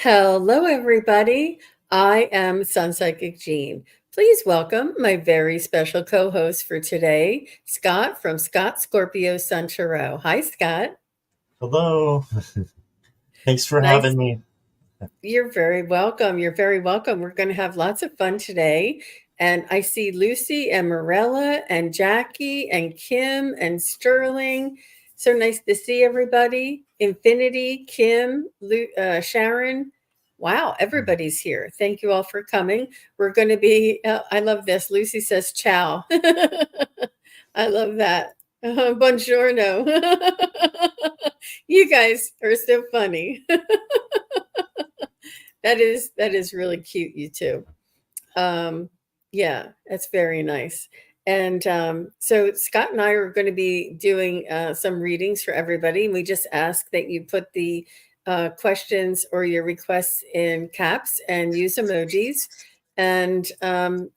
Hello, everybody. I am Sun Psychic Jean. Please welcome my very special co-host for today, Scott from Scott-Scorpio Sun Tarot. Hi, Scott. Hello. Thanks for Nice. having me. You're very welcome. You're very welcome. We're going to have lots of fun today. And I see Lucy and Morella and Jackie and Kim and Sterling. So nice to see everybody. Infinity, Kim, Sharon. Wow, everybody's here. Thank you all for coming. We're going to be, I love this. Lucy says ciao. I love that. Buongiorno. You guys are so funny. That is really cute, you two. Um, yeah, that's very nice. And so Scott and I are going to be doing some readings for everybody. And we just ask that you put the questions or your requests in caps and use emojis. And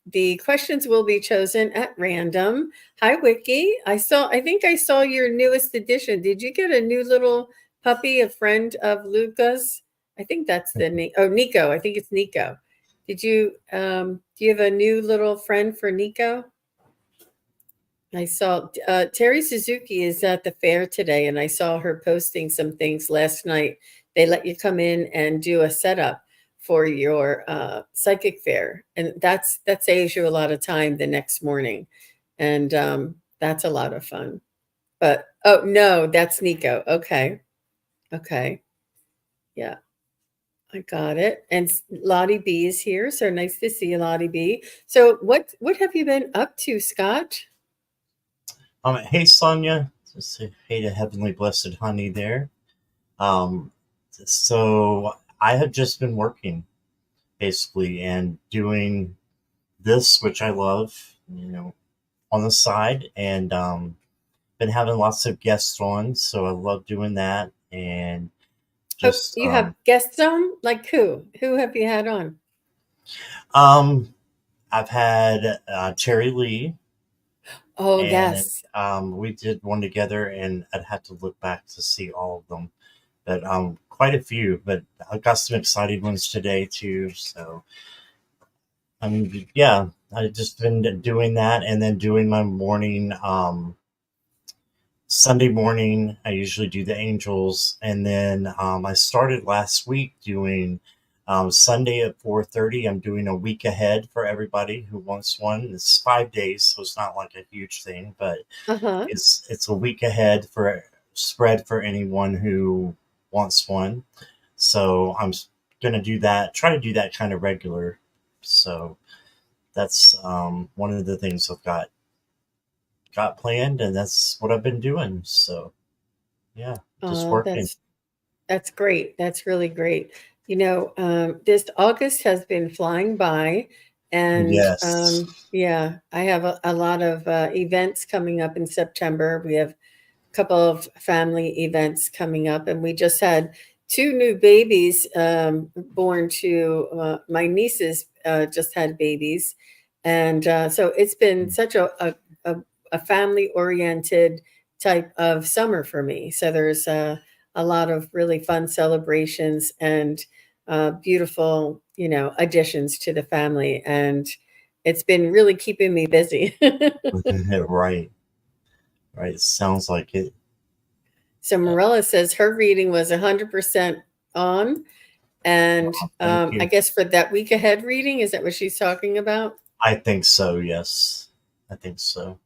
the questions will be chosen at random. Hi, Wiki. I think I saw your newest edition. Did you get a new little puppy, a friend of Luca's? I think that's the name. Oh, Nico. I think it's Nico. Did you do you have a new little friend for Nico? I saw Terry Suzuki is at the fair today, and I saw her posting some things last night. They let you come in and do a setup for your psychic fair, and that saves you a lot of time the next morning, and that's a lot of fun. But oh no, that's Nico. Okay, okay, yeah. I got it. And Lottie B is here. So nice to see you, Lottie B. So what have you been up to, Scott? Hey Sonia. Just say hey to Heavenly Blessed Honey there. Um, so I have just been working basically and doing this, which I love, on the side, and been having lots of guests on, so I love doing that, and Oh, just you have guests on? Like who? Who have you had on? um, I've had Cherry Lee. Oh, And yes. we did one together, and I'd have to look back to see all of them, but quite a few. But I got some exciting ones today too. So I mean, yeah, I've just been doing that, and then doing my morning. Sunday morning, I usually do the angels, and then I started last week doing Sunday at 4:30. I'm doing a week ahead for everybody who wants one. It's 5 days, so it's not like a huge thing, but Uh-huh. it's a week ahead for spread for anyone who wants one. So I'm gonna do that. Try to do that kind of regular. So that's one of the things I've got planned, and that's what I've been doing. So yeah, just Oh, working. that's great. That's really great. This August has been flying by, and Yes. yeah, I have a lot of events coming up in September. We have couple of family events coming up, and we just had two new babies born to my nieces. Just had babies, and so it's been such a family oriented type of summer for me. So there's a lot of really fun celebrations and beautiful, additions to the family, and it's been really keeping me busy. Right. Right. Sounds like it. So Morella says her reading was 100% on. And Thank I you. guess for that week ahead reading, is that what she's talking about? I think so. Yes. I think so.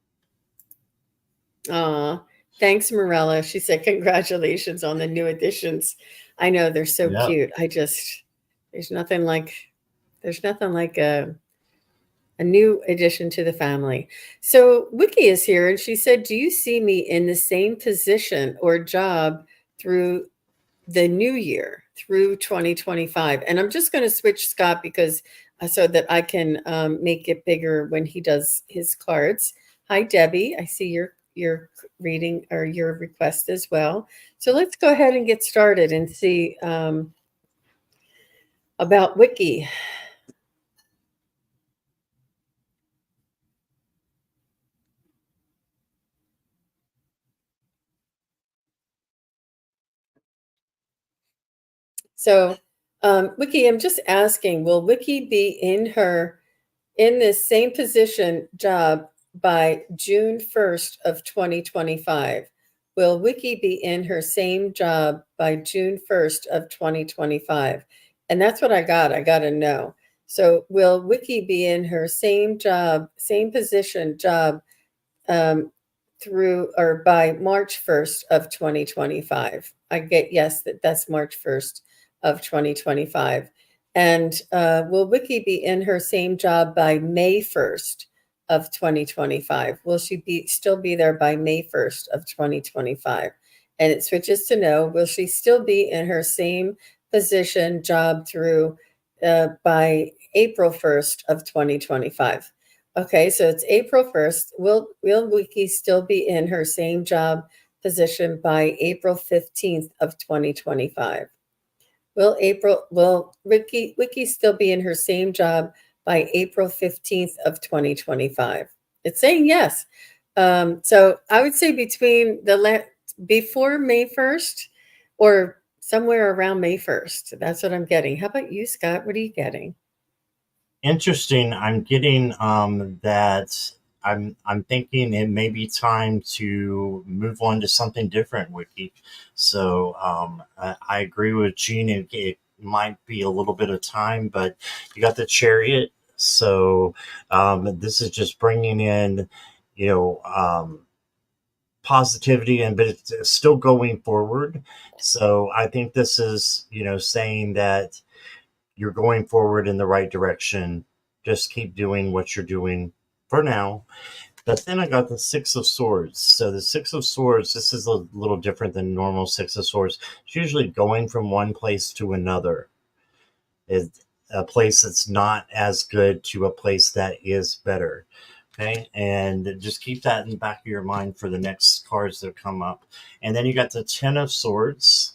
Aw, thanks, Morella. She said, congratulations on the new additions. I know they're so Yeah. cute. There's nothing like, there's nothing like a new addition to the family. So Wiki is here and she said, do you see me in the same position or job through the new year through 2025? And I'm just going to switch Scott because so that I can make it bigger when he does his cards. Hi, Debbie. I see your reading or your request as well. So let's go ahead and get started and see about Wiki. So Wiki, I'm just asking, will Wiki be in this same position job by June 1st of 2025? Will Wiki be in her same job by June 1st of 2025? And that's what I got. I got to know. So will Wiki be in her same job, same position job um, through or by March 1st of 2025? I get yes, that's March 1st of 2025. And will Wiki be in her same job by May 1st of 2025? Will she be still be there by May 1st of 2025? And it switches to no. Will she still be in her same position job through by April 1st of 2025? Okay, so it's April 1st. Will Wiki still be in her same job position by April 15th of 2025? Will Wiki still be in her same job by April 15th of 2025? It's saying yes. So I would say before May 1st or somewhere around May 1st. That's what I'm getting. How about you, Scott? What are you getting? Interesting. I'm getting that I'm thinking it may be time to move on to something different, Wiki. So I agree with Jean. It might be a little bit of time, but you got the Chariot. So this is just bringing in, you know, positivity, and but it's still going forward. So I think this is, saying that you're going forward in the right direction. Just keep doing what you're doing for now. But then I got the Six of Swords. So the Six of Swords, this is a little different than normal Six of Swords. It's usually going from one place to another. It's a place that's not as good to a place that is better. Okay, and just keep that in the back of your mind for the next cards that come up. And then you got the Ten of Swords.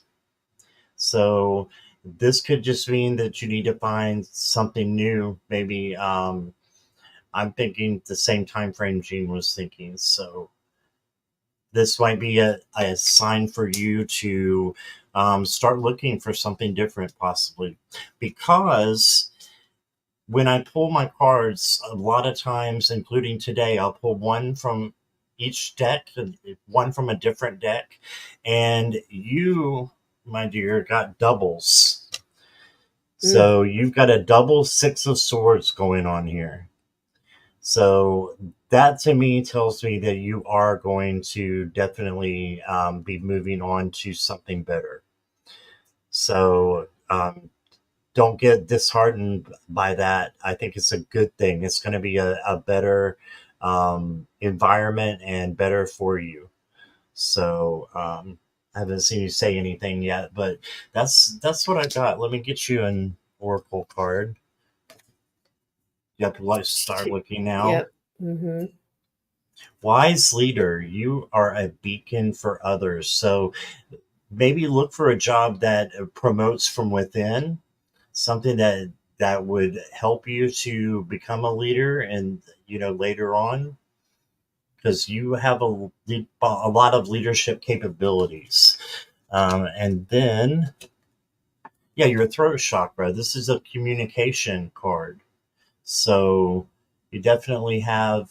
So this could just mean that you need to find something new. Maybe I'm thinking the same time frame Jean was thinking. So this might be a sign for you to start looking for something different, possibly. Because when I pull my cards, a lot of times, including today, I'll pull one from each deck, one from a different deck. And you, my dear, got doubles. Mm, So you've got a double Six of Swords going on here. So that to me tells me that you are going to definitely be moving on to something better. So don't get disheartened by that. I think it's a good thing. It's going to be a better environment and better for you. So I haven't seen you say anything yet, but that's what I got. Let me get you an oracle card. You have to start looking now. yep. Mm-hmm. Wise leader, you are a beacon for others. So maybe look for a job that promotes from within, something that would help you to become a leader, and later on, because you have a lot of leadership capabilities. And then, yeah, your throat chakra. This is a communication card. So you definitely have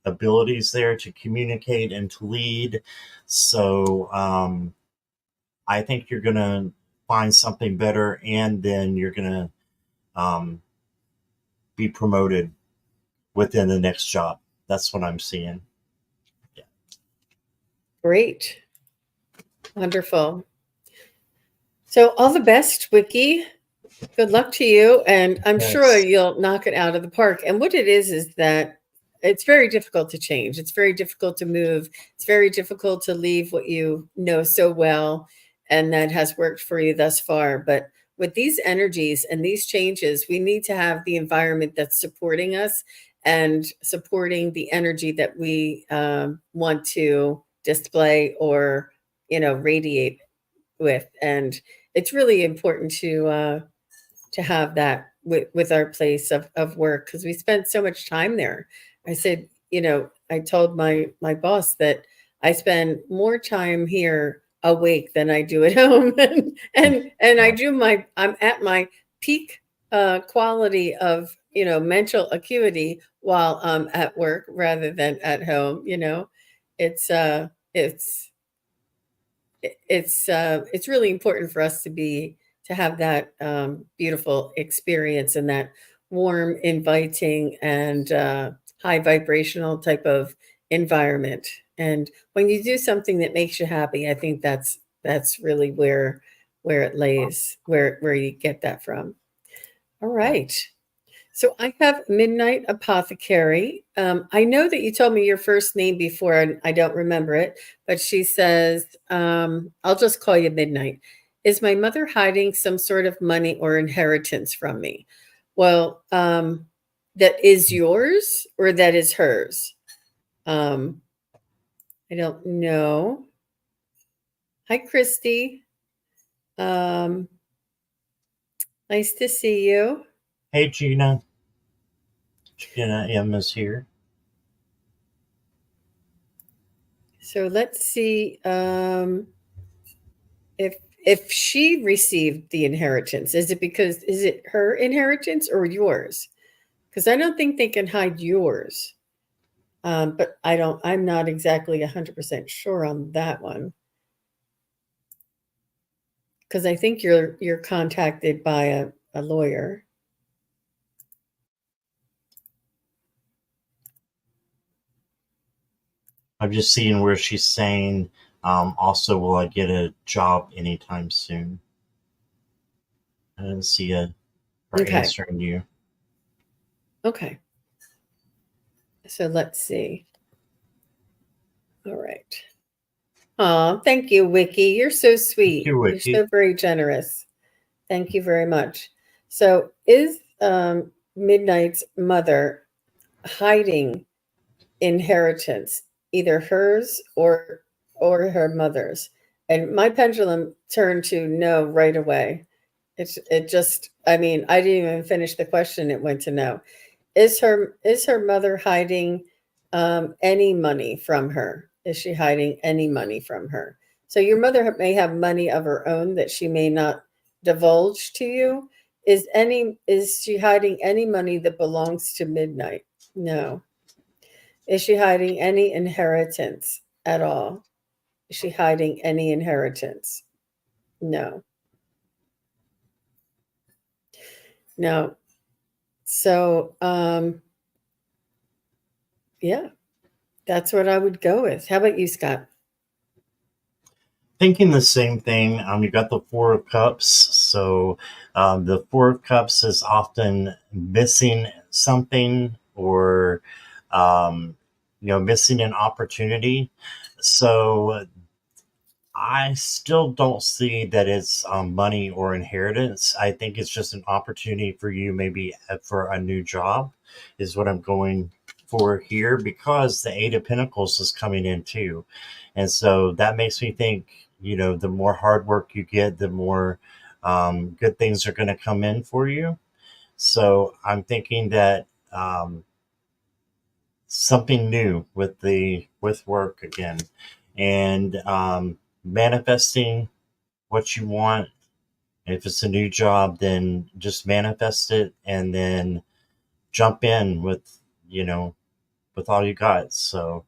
abilities there to communicate and to lead. So I think you're going to find something better, and then you're going to be promoted within the next job. That's what I'm seeing. Yeah. Great. Wonderful. So all the best, Wiki. Good luck to you, and I'm sure Yes. you'll knock it out of the park. And what it is that it's very difficult to change. It's very difficult to move. It's very difficult to leave what you know so well and that has worked for you thus far. But with these energies and these changes, we need to have the environment that's supporting us and supporting the energy that we want to display or radiate with. And it's really important to have that with our place of work because we spent so much time there. I said, I told my boss that I spend more time here awake than I do at home. And I do I'm at my peak quality of, mental acuity while I'm at work rather than at home. It's it's it's really important for us to have that beautiful experience and that warm, inviting, and high vibrational type of environment. And when you do something that makes you happy, I think that's really where it lays, where you get that from. All right. So I have Midnight Apothecary. I know that you told me your first name before, and I don't remember it, but she says, I'll just call you Midnight. Is my mother hiding some sort of money or inheritance from me? Well, that is yours or that is hers? Um, I don't know. Hi, Christy. Um, nice to see you. Hey, Gina. Gina M is here. So let's see. If she received the inheritance, is it her inheritance or yours? Because I don't think they can hide yours. But I'm not exactly 100% sure on that one. Because I think you're contacted by a lawyer. I'm just seeing where she's saying, also, will I get a job anytime soon? I didn't see her Okay. answering you. Okay. So let's see. All right. Oh, thank you, Wiki. You're so Thank sweet. you, You're Wiki. so very generous. Thank you very much. So, is Midnight's mother hiding inheritance, either hers or her mother's? And my pendulum turned to no right away. It just, I mean, I didn't even finish the question. It went to no. Is her mother hiding any money from her? Is she hiding any money from her? So your mother may have money of her own that she may not divulge to you. Is she hiding any money that belongs to Midnight? No. Is she hiding any inheritance at all? Is she hiding any inheritance? No. No. So yeah, that's what I would go with. How about you, Scott? Thinking the same thing. You got the Four of Cups. So the Four of Cups is often missing something or, missing an opportunity. So I still don't see that it's money or inheritance. I think it's just an opportunity for you, maybe for a new job, is what I'm going for here because the Eight of Pentacles is coming in too. And so that makes me think, the more hard work you get, the more good things are going to come in for you. So I'm thinking that something new with work again and manifesting what you want. If it's a new job, then just manifest it and then jump in you know, with all you got. So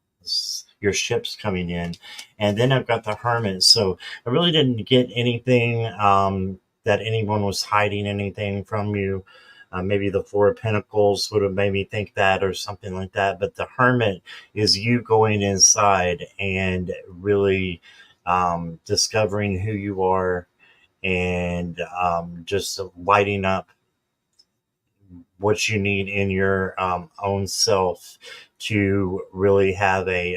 your ship's coming in. And then I've got the Hermit. So I really didn't get anything that anyone was hiding anything from you. Maybe the Four of Pentacles would have made me think that or something like that. But the Hermit is you going inside and really discovering who you are and just lighting up what you need in your own self to really have a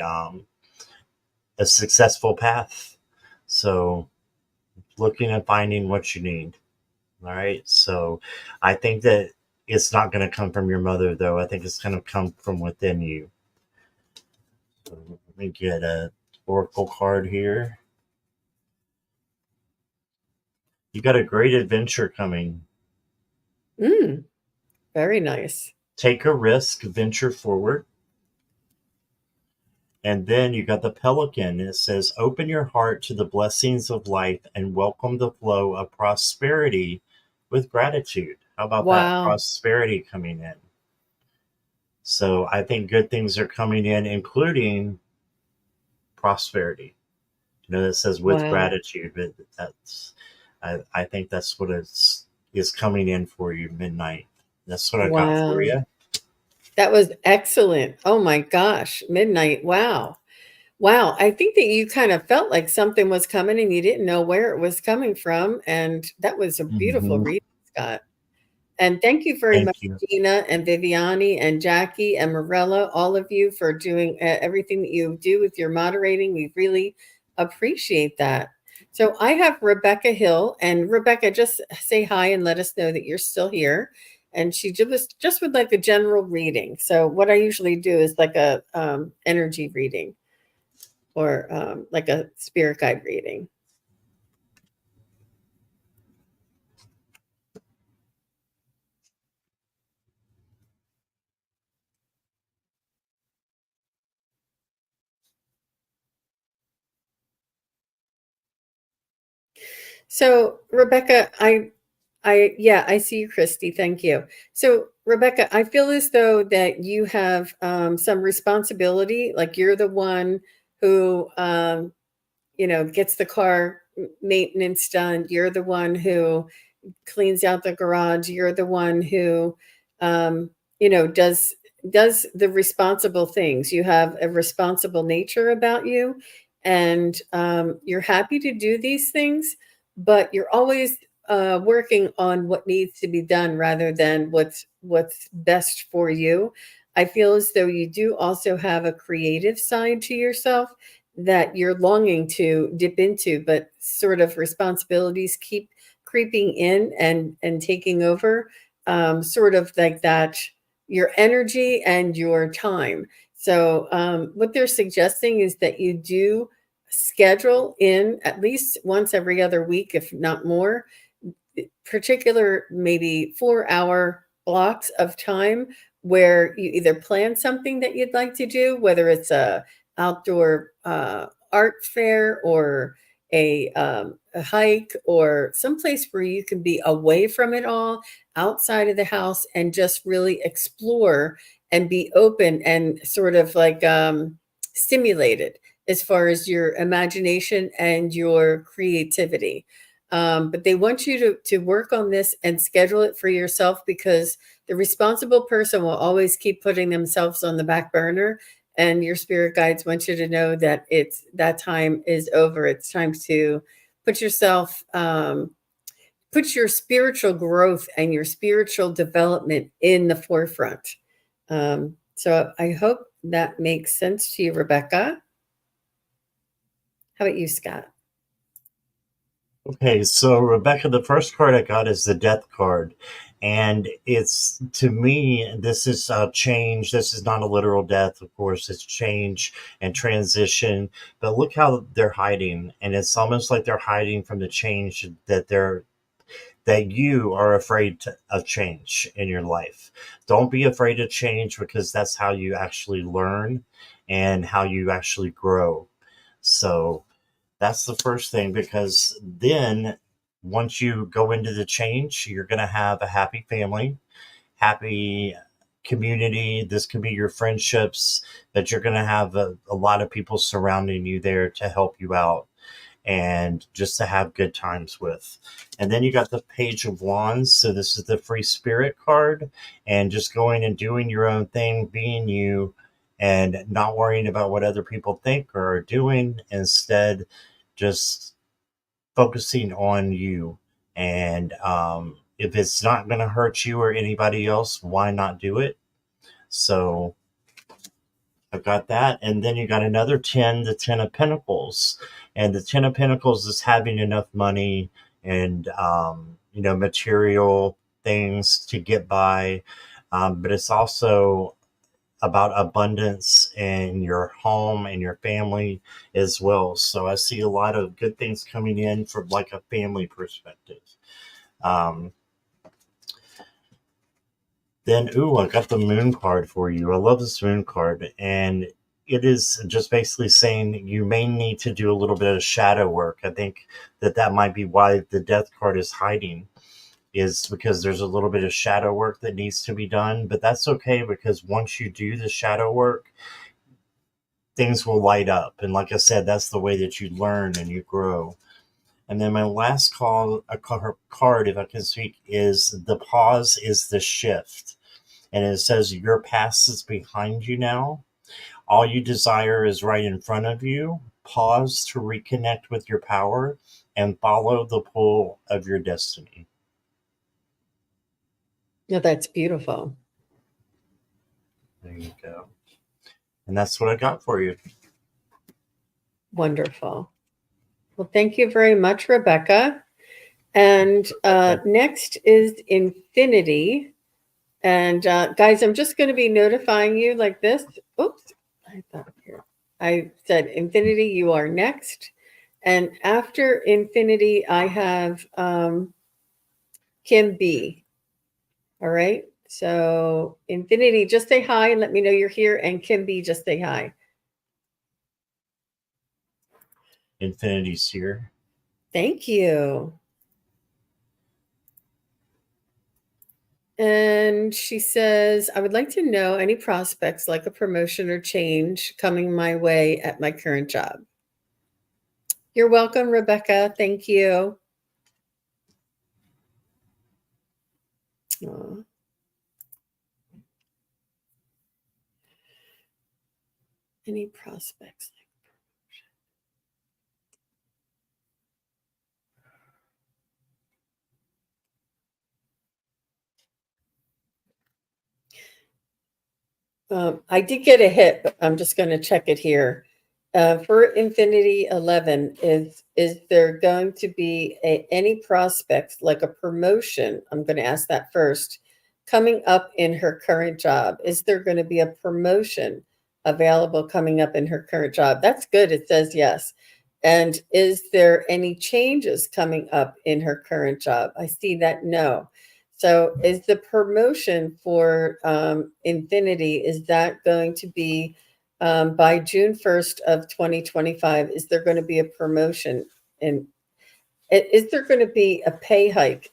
successful path. So looking and finding what you need. All right. So I think that it's not going to come from your mother, though. I think it's going to come from within you. So let me get a oracle card here. You got a great adventure coming. Mm, very nice. Take a risk, venture forward. And then you got the pelican. It says, open your heart to the blessings of life and welcome the flow of prosperity with gratitude. How about that? Wow. Prosperity coming in. So I think good things are coming in, including prosperity. It says with Wow. gratitude, but I think that's what is coming in for you, midnight. That's what I got for Wow. you. That was excellent. Oh my gosh. Midnight. Wow. Wow. I think that you kind of felt like something was coming and you didn't know where it was coming from. And that was a beautiful Hmm. reading, Scott. And thank you very much, Thank you. Gina and Viviani and Jackie and Morella, all of you for doing everything that you do with your moderating. We really appreciate that. So I have Rebecca Hill, and Rebecca, just say hi and let us know that you're still here. And she just would like a general reading. So what I usually do is like a energy reading or like a spirit guide reading. So Rebecca, yeah, I see you, Christy. Thank you. So, Rebecca, I feel as though that you have some responsibility. Like you're the one who, gets the car maintenance done. You're the one who cleans out the garage. You're the one who, um, does the responsible things. You have a responsible nature about you, and you're happy to do these things, but you're always working on what needs to be done rather than what's best for you. I feel as though you do also have a creative side to yourself that you're longing to dip into, but sort of responsibilities keep creeping in and taking over, sort of like that, your energy and your time. So what they're suggesting is that you do schedule in at least once every other week, if not more, particular maybe 4 hour blocks of time where you either plan something that you'd like to do, whether it's a outdoor art fair or a hike or someplace where you can be away from it all, outside of the house, and just really explore and be open and sort of like stimulated as far as your imagination and your creativity. But they want you to work on this and schedule it for yourself, because the responsible person will always keep putting themselves on the back burner. And your spirit guides want you to know that it's that time is over. It's time to put yourself, put your spiritual growth and your spiritual development in the forefront. So I hope that makes sense to you, Rebecca. How about you, Scott? Okay, so Rebecca, the first card I got is the Death card. And it's, to me, this is a change. This is not a literal death, of course. It's change and transition. But look how they're hiding. And it's almost like they're hiding from the change that you are afraid of change in your life. Don't be afraid of change, because that's how you actually learn and how you actually grow. So that's the first thing, because then once you go into the change, you're going to have a happy family, happy community. This could be your friendships, that you're going to have a lot of people surrounding you there to help you out and just to have good times with. And then you got the Page of Wands. So this is the free spirit card, and just going and doing your own thing, being you, and not worrying about what other people think or are doing. Instead, just focusing on you. And if it's not going to hurt you or anybody else, why not do it? So I've got that. And then you got another 10, the 10 of Pentacles. And the 10 of Pentacles is having enough money and, material things to get by. But it's also about abundance in your home and your family as well. So I see a lot of good things coming in from like a family perspective. Um, then, ooh, I got the moon card for you. I love this moon card. And it is just basically saying you may need to do a little bit of shadow work. I think that might be why the death card is hiding, is because there's a little bit of shadow work that needs to be done. But that's okay, because once you do the shadow work, things will light up. And like I said, that's the way that you learn and you grow. And then my last card, if I can speak, is the pause is the shift. And it says your past is behind you now. All you desire is right in front of you. Pause to reconnect with your power and follow the pull of your destiny. Yeah, that's beautiful. There you go. And that's what I got for you. Wonderful. Well, thank you very much, Rebecca. And next is Infinity. And guys, I'm just going to be notifying you like this. Oops, I thought here. I said, Infinity, you are next. And after Infinity, I have Kim B. All right. So Infinity, just say hi and let me know you're here. And Kim B, just say hi. Infinity's here. Thank you. And she says, I would like to know any prospects like a promotion or change coming my way at my current job. You're welcome, Rebecca. Thank you. Aw. Any prospects? I did get a hit, but I'm just going to check it here. For Infinity 11, is there going to be any prospects like a promotion? I'm going to ask that first. Coming up in her current job, is there going to be a promotion available coming up in her current job? That's good. It says yes. And is there any changes coming up in her current job? I see that no. So is the promotion for Infinity, is that going to be by June 1st of 2025? Is there going to be a promotion? And is there going to be a pay hike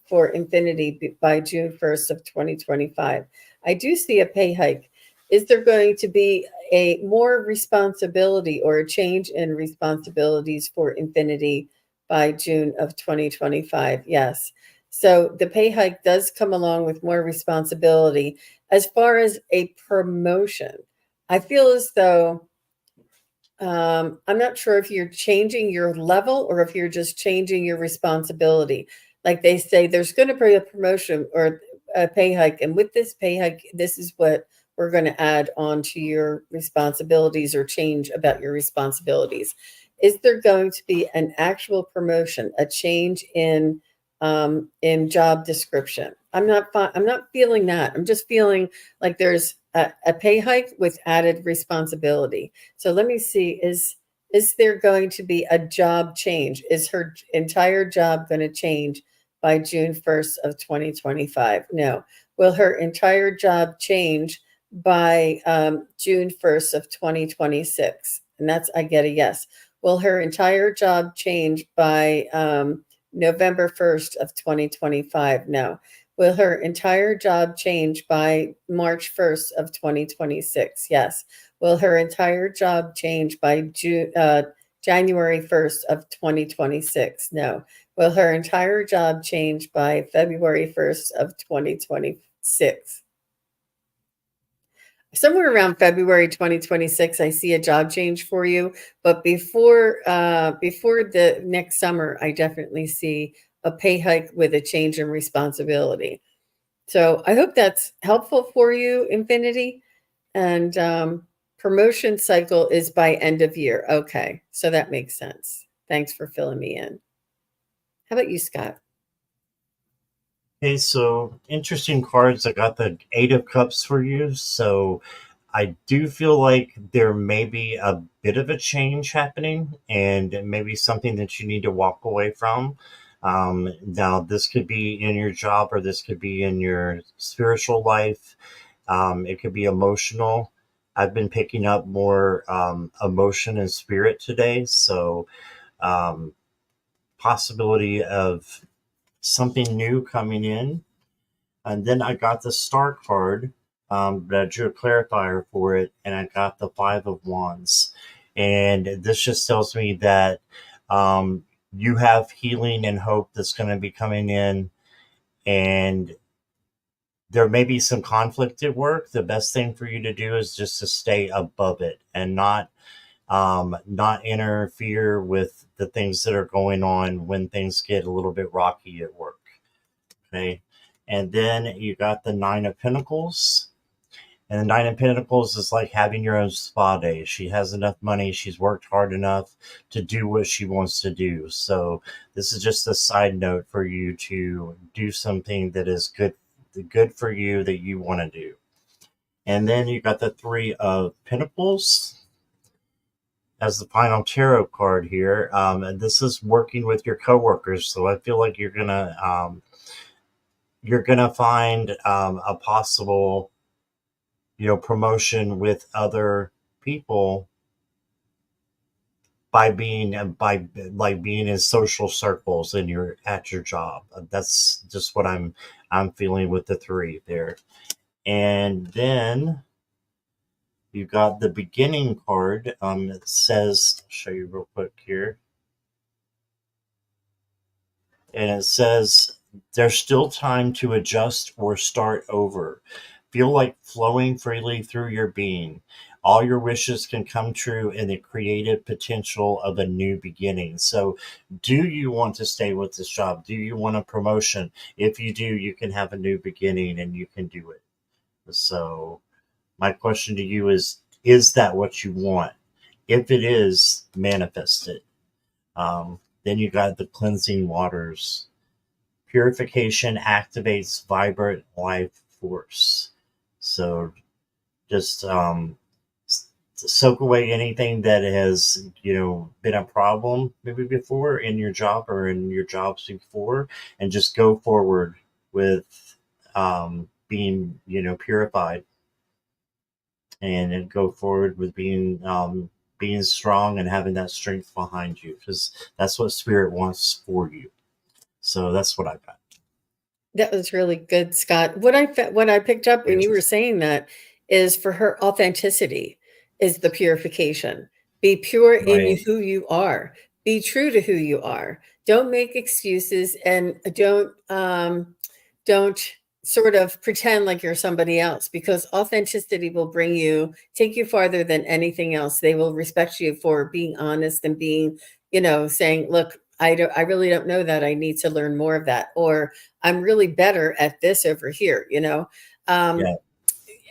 for Infinity by June 1st of 2025? I do see a pay hike. Is there going to be a more responsibility or a change in responsibilities for Infinity by June of 2025? Yes. So the pay hike does come along with more responsibility. As far as a promotion, I feel as though I'm not sure if you're changing your level or if you're just changing your responsibility. Like they say, there's going to be a promotion or a pay hike. And with this pay hike, this is what we're going to add on to your responsibilities or change about your responsibilities. Is there going to be an actual promotion, a change in job description? I'm not feeling that. I'm just feeling like there's a pay hike with added responsibility. So let me see, is there going to be a job change? Is her entire job going to change by June 1st of 2025? No. Will her entire job change by June 1st of 2026? And that's, I get a yes. Will her entire job change by November 1st of 2025? No. Will her entire job change by March 1st of 2026? Yes. Will her entire job change by January 1st of 2026? No. Will her entire job change by February 1st of 2026? Somewhere around February 2026, I see a job change for you. But before the next summer, I definitely see a pay hike with a change in responsibility. So I hope that's helpful for you, Infinity. And promotion cycle is by end of year. Okay, so that makes sense. Thanks for filling me in. How about you, Scott? Okay, so interesting cards. I got the Eight of Cups for you. So I do feel like there may be a bit of a change happening, and maybe something that you need to walk away from. Now, this could be in your job, or this could be in your spiritual life. It could be emotional. I've been picking up more emotion and spirit today. So, um, possibility of something new coming in. And then I got the star card, but I drew a clarifier for it, and I got the Five of Wands. And this just tells me that um, you have healing and hope that's going to be coming in, and there may be some conflict at work. The best thing for you to do is just to stay above it and not interfere with the things that are going on when things get a little bit rocky at work. Okay. And then you got the Nine of Pentacles. And the Nine of Pentacles is like having your own spa day. She has enough money. She's worked hard enough to do what she wants to do. So this is just a side note for you to do something that is good for you that you want to do. And then you got the Three of Pentacles as the final tarot card here. And this is working with your coworkers. So I feel like you're gonna find a possible promotion with other people by being in social circles and you're at your job. That's just what I'm feeling with the three there. And then you got the beginning card. It says, I'll show you real quick here. And it says, there's still time to adjust or start over. Feel like flowing freely through your being. All your wishes can come true in the creative potential of a new beginning. So, do you want to stay with this job? Do you want a promotion? If you do, you can have a new beginning and you can do it. So, my question to you is that what you want? If it is, manifest it. Then you got the cleansing waters. Purification activates vibrant life force. So just soak away anything that has been a problem maybe before in your job or in your jobs before, and just go forward with being purified, and go forward with being strong and having that strength behind you, because that's what spirit wants for you. So that's what I got. That was really good, Scott. What I picked up when you were saying that is for her authenticity is the purification. Be pure in Right. who you are. Be true to who you are. Don't make excuses and don't sort of pretend like you're somebody else, because authenticity will take you farther than anything else. They will respect you for being honest and being, saying, look, I really don't know that. I need to learn more of that. Or I'm really better at this over here. Um, Yeah.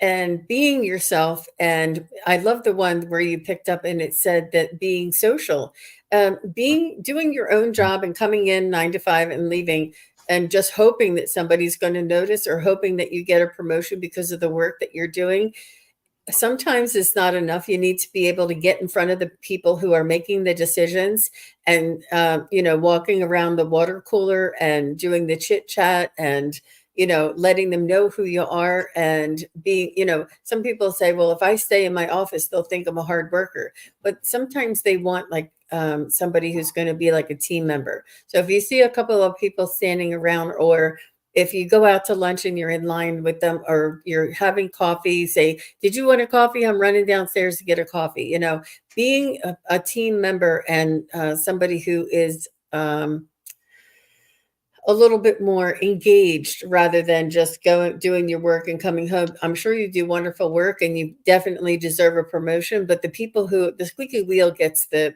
and being yourself. And I love the one where you picked up and it said that being social, doing your own job and coming in 9 to 5 and leaving and just hoping that somebody's going to notice, or hoping that you get a promotion because of the work that you're doing. Sometimes it's not enough. You need to be able to get in front of the people who are making the decisions, and walking around the water cooler and doing the chit chat, and letting them know who you are, and being, some people say, well, if I stay in my office, they'll think I'm a hard worker. But sometimes they want like somebody who's going to be like a team member. So if you see a couple of people standing around, or if you go out to lunch and you're in line with them, or you're having coffee, say, did you want a coffee? I'm running downstairs to get a coffee. Being a team member, and somebody who is a little bit more engaged rather than just going doing your work and coming home. I'm sure you do wonderful work and you definitely deserve a promotion, but the squeaky wheel gets the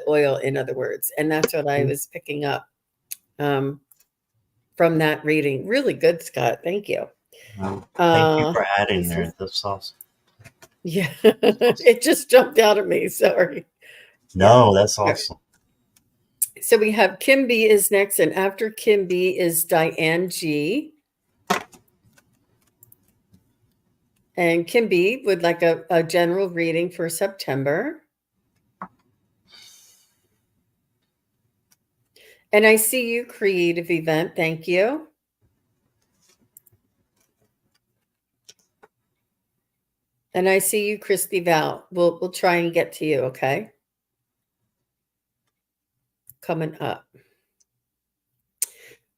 oil, in other words. And that's what I was picking up. From that reading. Really good, Scott. Thank you. Thank you Uh, for adding this there. was, That's awesome. yeah, it just jumped out at me. Sorry. Yeah. No, that's All right. awesome. So we have Kim B is next, and after Kim B is Diane G. And Kim B would like a general reading for September. And I see you, creative event. Thank you. And I see you, Christy Val. We'll try and get to you, okay? Coming up.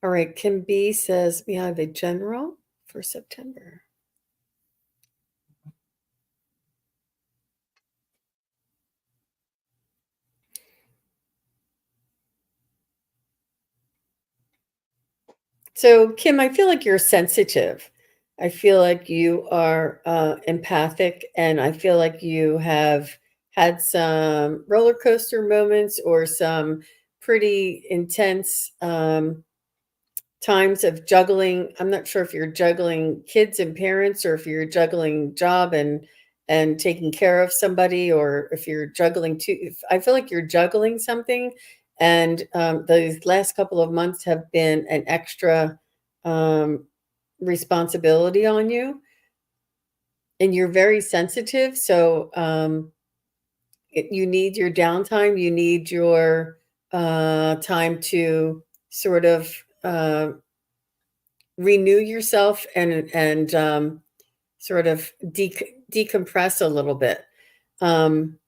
All right, Kim B says we have a general for September. So, Kim, I feel like you're sensitive. I feel like you are empathic, and I feel like you have had some roller coaster moments or some pretty intense times of juggling. I'm not sure if you're juggling kids and parents, or if you're juggling job and taking care of somebody, or if you're juggling two. I feel like you're juggling something, and these last couple of months have been an extra um, responsibility on you, and you're very sensitive. So you need your downtime. You need your time to sort of renew yourself and sort of decompress a little bit. Um,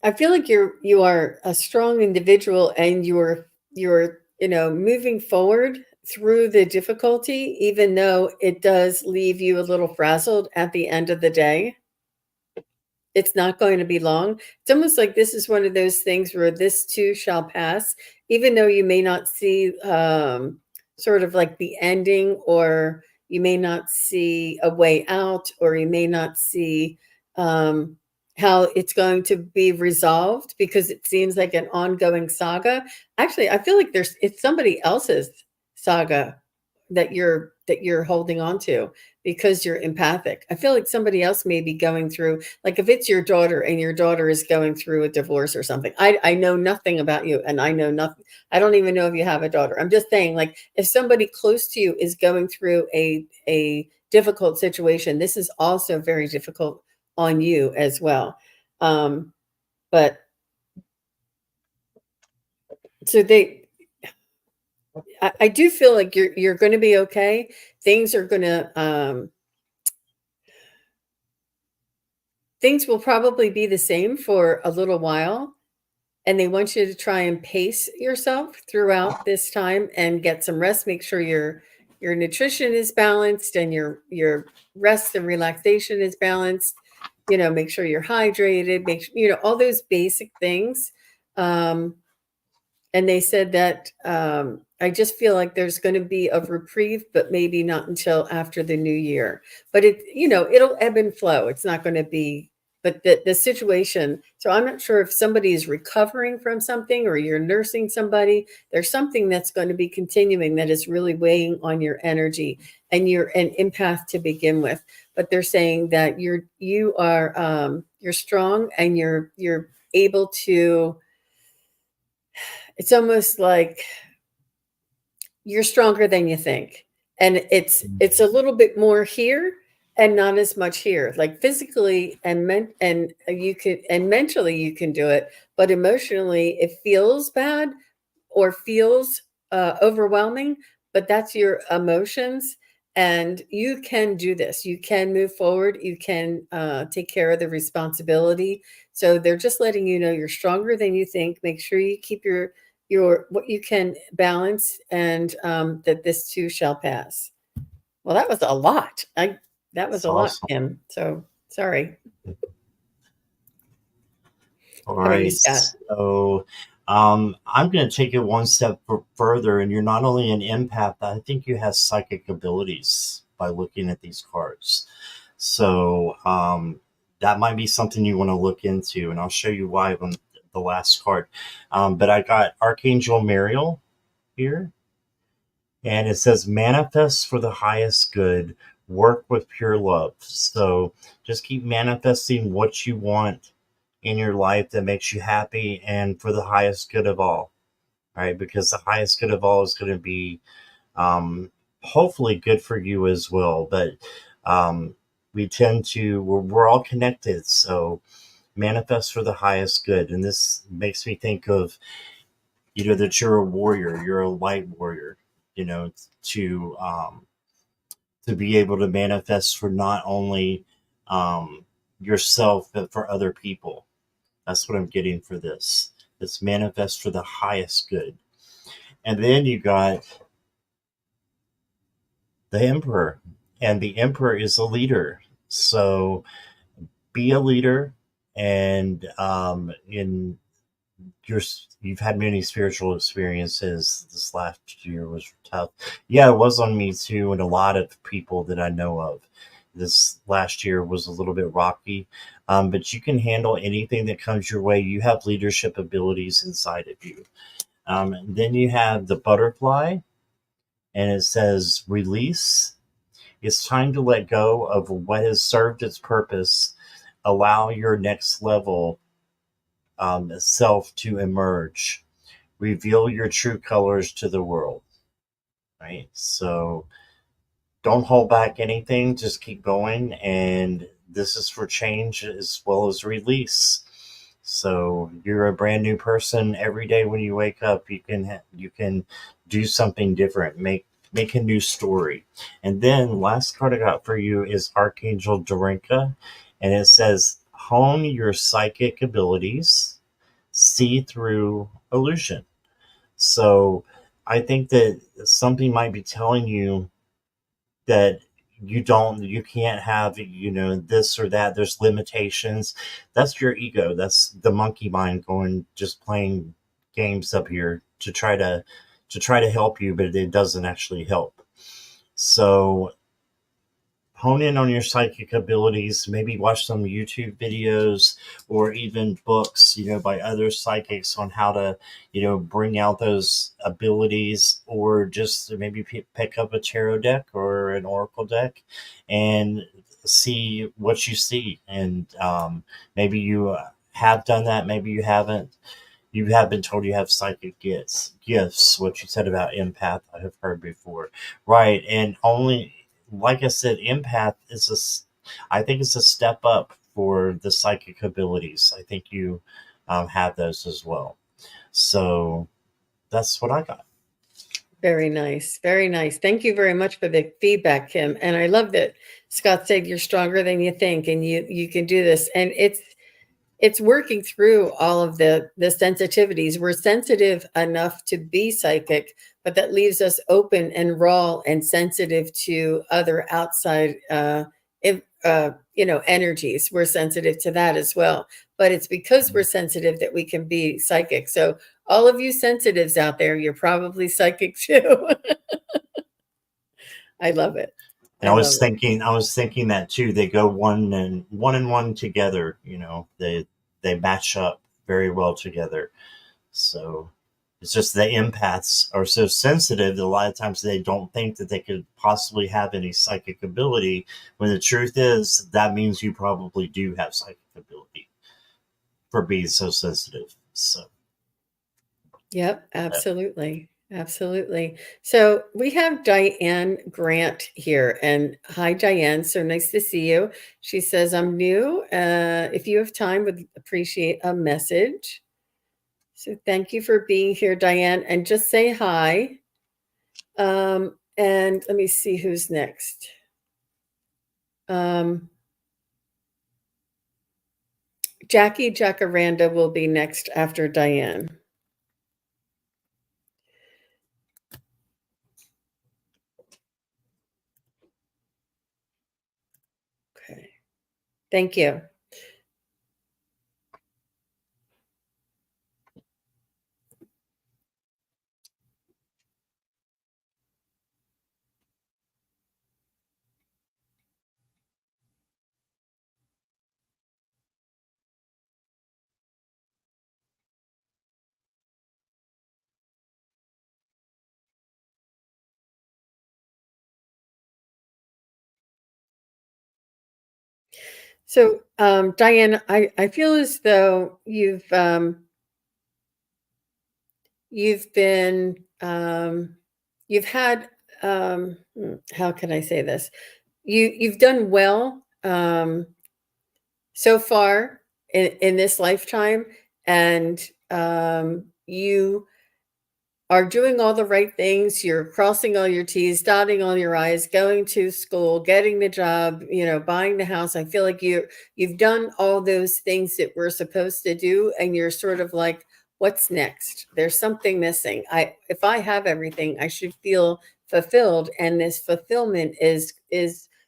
I feel like you are a strong individual, and you're moving forward through the difficulty, even though it does leave you a little frazzled at the end of the day. It's not going to be long. It's almost like this is one of those things where this too shall pass, even though you may not see sort of like the ending, or you may not see a way out, or you may not see um, how it's going to be resolved, because it seems like an ongoing saga. Actually, I feel like it's somebody else's saga that you're holding on to, because you're empathic. I feel like somebody else may be going through, like if it's your daughter and your daughter is going through a divorce or something. I know nothing about you, and I know nothing. I don't even know if you have a daughter. I'm just saying, like, if somebody close to you is going through a difficult situation, this is also very difficult on you as well. But so I do feel like you're going to be okay. Things are going to things will probably be the same for a little while, and they want you to try and pace yourself throughout this time and get some rest. Make sure your nutrition is balanced, and your rest and relaxation is balanced. Make sure you're hydrated. Make sure, all those basic things. Um, and they said that I just feel like there's going to be a reprieve, but maybe not until after the new year. But it'll ebb and flow. It's not going to be, but the situation. So I'm not sure if somebody is recovering from something, or you're nursing somebody. There's something that's going to be continuing that is really weighing on your energy, and you're an empath to begin with. But they're saying that you're strong, and you're able to. It's almost like you're stronger than you think. And it's a little bit more here and not as much here. Like physically and you could, and mentally you can do it, but emotionally it feels bad, or feels overwhelming, but that's your emotions. And you can do this. You can move forward. You can take care of the responsibility. So they're just letting you know you're stronger than you think. Make sure you keep your what you can balance, and that this too shall pass. Well, that was a lot. That was It's a lot, awesome. Kim. So sorry. All How about you, right. Scott? So I'm going to take it one step further. And you're not only an empath, I think you have psychic abilities by looking at these cards. So that might be something you want to look into. And I'll show you why on the last card. But I got Archangel Mariel here. And it says, manifest for the highest good, work with pure love. So just keep manifesting what you want in your life that makes you happy and for the highest good of all. All right, because the highest good of all is going to be hopefully good for you as well. But we tend to, we're all connected. So manifest for the highest good. And this makes me think of, that you're a warrior, you're a light warrior, you know, to um, to be able to manifest for not only yourself but for other people. That's what I'm getting for this. It's manifest for the highest good. And then you got the emperor, and the emperor is a leader. So be a leader, and in your you've had many spiritual experiences. This last year was tough. Yeah, it was on me too, and a lot of people that I know of. This last year was a little bit rocky, but you can handle anything that comes your way. You have leadership abilities inside of you. Then you have the butterfly, and it says release. It's time to let go of what has served its purpose. Allow your next level self to emerge. Reveal your true colors to the world. Right. So don't hold back anything. Just keep going. And this is for change as well as release. So you're a brand new person every day when you wake up. You can do something different. Make a new story. And then last card I got for you is Archangel Dorinka, and it says hone your psychic abilities, see through illusion. So I think that something might be telling you that you can't have, this or that. There's limitations. That's your ego. That's the monkey mind going, just playing games up here to try to help you, but it doesn't actually help. So hone in on your psychic abilities, maybe watch some YouTube videos or even books, by other psychics on how to, bring out those abilities, or just maybe pick up a tarot deck or an oracle deck and see what you see. And maybe you have done that, maybe you haven't. You have been told you have psychic gifts. What you said about empath, I have heard before, right? And only, like I said, empath I think it's a step up for the psychic abilities. I think you have those as well. So that's what I got. Very nice. Very nice. Thank you very much for the feedback, Kim. And I love that Scott said you're stronger than you think and you can do this. And it's working through all of the sensitivities. We're sensitive enough to be psychic, but that leaves us open and raw and sensitive to other outside energies. We're sensitive to that as well. But it's because we're sensitive that we can be psychic. So all of you sensitives out there, you're probably psychic too. I love it. And I love it. I was thinking that too. They go one and one together. They match up very well together. So it's just the empaths are so sensitive that a lot of times they don't think that they could possibly have any psychic ability. When the truth is, that means you probably do have psychic ability for being so sensitive. So Yep, absolutely. Absolutely. So we have Diane Grant here. And hi, Diane. So nice to see you. She says, I'm new. If you have time, would appreciate a message. So thank you for being here, Diane. And just say hi. And let me see who's next. Jackie Jacaranda will be next after Diane. Okay. Thank you. So, Diane, I feel as though you've been you've had how can I say this? You've done well so far in this lifetime, and you are doing all the right things. You're crossing all your T's, dotting all your I's, going to school, getting the job, buying the house. I feel like you've done all those things that we're supposed to do, and you're sort of like, what's next? There's something missing. If I have everything, I should feel fulfilled, and this fulfillment is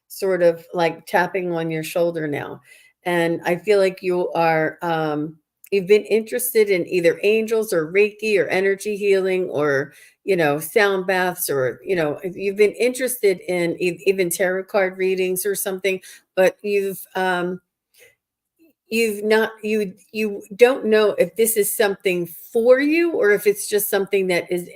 sort of like tapping on your shoulder now. And I feel like you've been interested in either angels or Reiki or energy healing or, sound baths, or, you've been interested in even tarot card readings or something, but you've not you don't know if this is something for you, or if it's just something that is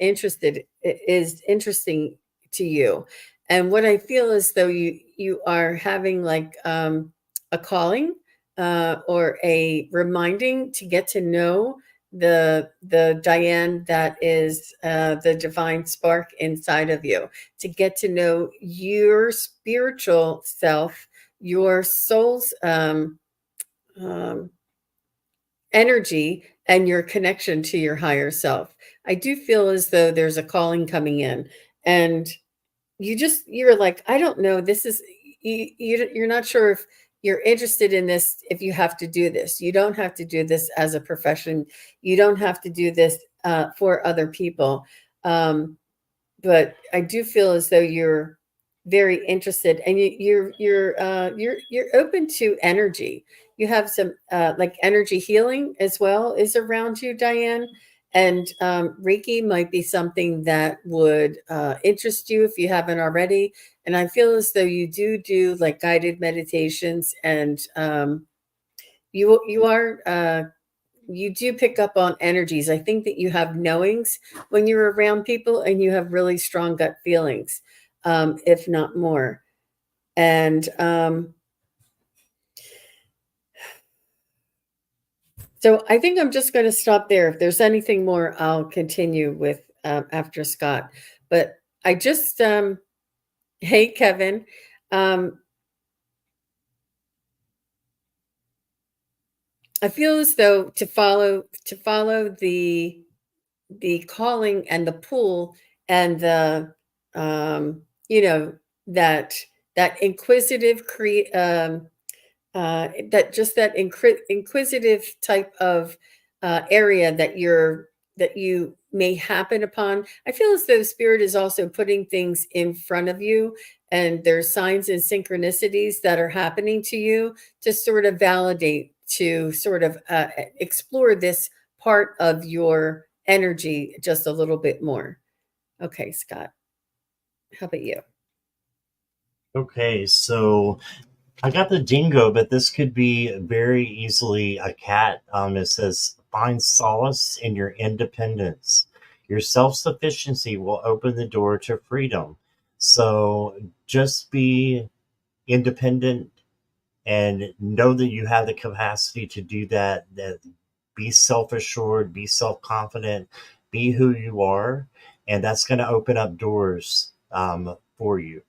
interesting to you. And what I feel is though you are having like a calling, or a reminding to get to know the Diane that is the divine spark inside of you, to get to know your spiritual self, your soul's um, energy, and your connection to your higher self. I do feel as though there's a calling coming in, and you're like, I don't know, this is you're not sure if you're interested in this, if you have to do this. You don't have to do this as a profession. You don't have to do this for other people. But I do feel as though you're very interested, and you're open to energy. You have some like energy healing as well is around you, Diane. And Reiki might be something that would interest you if you haven't already. And I feel as though you do like guided meditations, and you do pick up on energies. I think that you have knowings when you're around people, and you have really strong gut feelings, if not more. And so I think I'm just going to stop there. If there's anything more, I'll continue with after Scott. But I just, hey, Kevin. Um, I feel as though to follow the calling and the pull, and the you know that that inquisitive that inquisitive type of area that you may happen upon. I feel as though spirit is also putting things in front of you, and there's signs and synchronicities that are happening to you to sort of validate, to sort of explore this part of your energy just a little bit more. Okay, Scott, how about you? Okay, so I got the dingo, but this could be very easily a cat. It says, find solace in your independence. Your self sufficiency will open the door to freedom. So just be independent and know that you have the capacity to do that. That be self assured, be self confident, be who you are, and that's going to open up doors for you.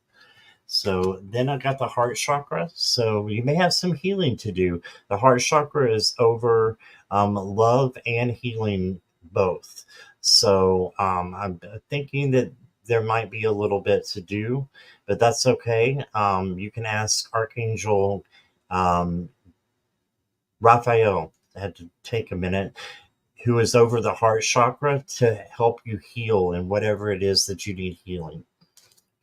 So then I got the heart chakra. So you may have some healing to do. The heart chakra is over love and healing both. So I'm thinking that there might be a little bit to do, but that's okay. You can ask Archangel um, Raphael. I had to take a minute, who is over the heart chakra, to help you heal in whatever it is that you need healing.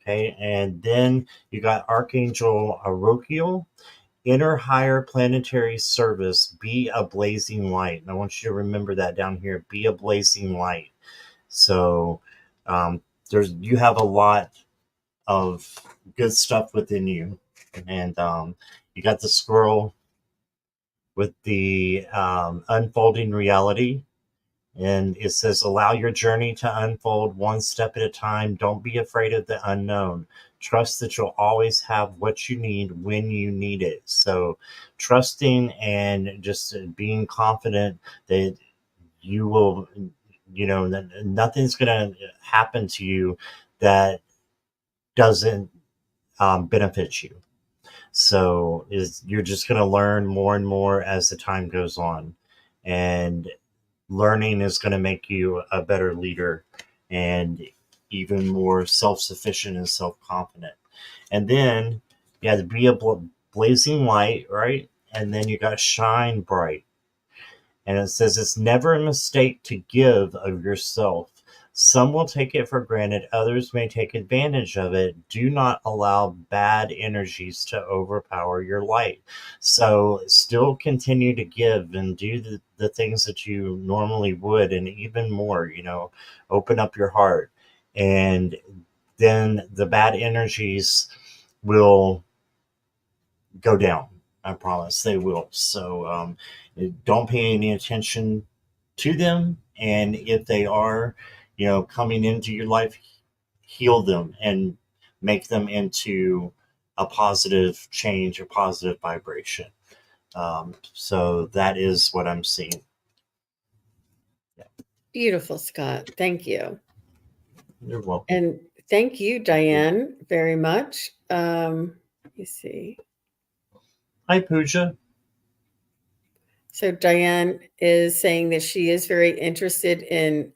Okay, and then you got Archangel Arokiel, inner higher planetary service, be a blazing light. And I want you to remember that down here, be a blazing light. So you have a lot of good stuff within you. And you got the squirrel with the unfolding reality. And it says, allow your journey to unfold one step at a time. Don't be afraid of the unknown. Trust that you'll always have what you need when you need it. So, trusting and just being confident that you will, that nothing's going to happen to you that doesn't benefit you. So you're just going to learn more and more as the time goes on. And learning is going to make you a better leader and even more self-sufficient and self-confident. And then you have to be a blazing light, right? And then you got shine bright. And it says it's never a mistake to give of yourself. Some will take it for granted, others may take advantage of it. Do not allow bad energies to overpower your light. So still continue to give and do the things that you normally would, and even more, open up your heart. And then the bad energies will go down. I promise they will. So don't pay any attention to them. And if they are, coming into your life, heal them and make them into a positive change, a positive vibration. So that is what I'm seeing. Yeah. Beautiful, Scott. Thank you. You're welcome. And thank you, Diane, very much. Let me see. Hi, Pooja. So Diane is saying that she is very interested in,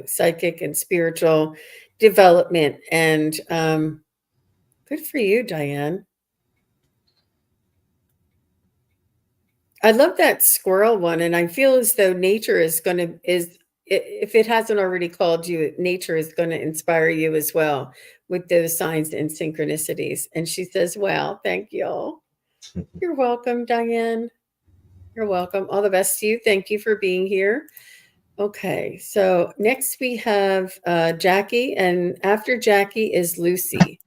psychic and spiritual development. And good for you, Diane. I love that squirrel one, and I feel as though nature is going to if it hasn't already called you, nature is going to inspire you as well with those signs and synchronicities. And she says, "Well, thank you. You're welcome, Diane. You're welcome. All the best to you. Thank you for being here." Okay, so next we have Jackie, and after Jackie is Lucy.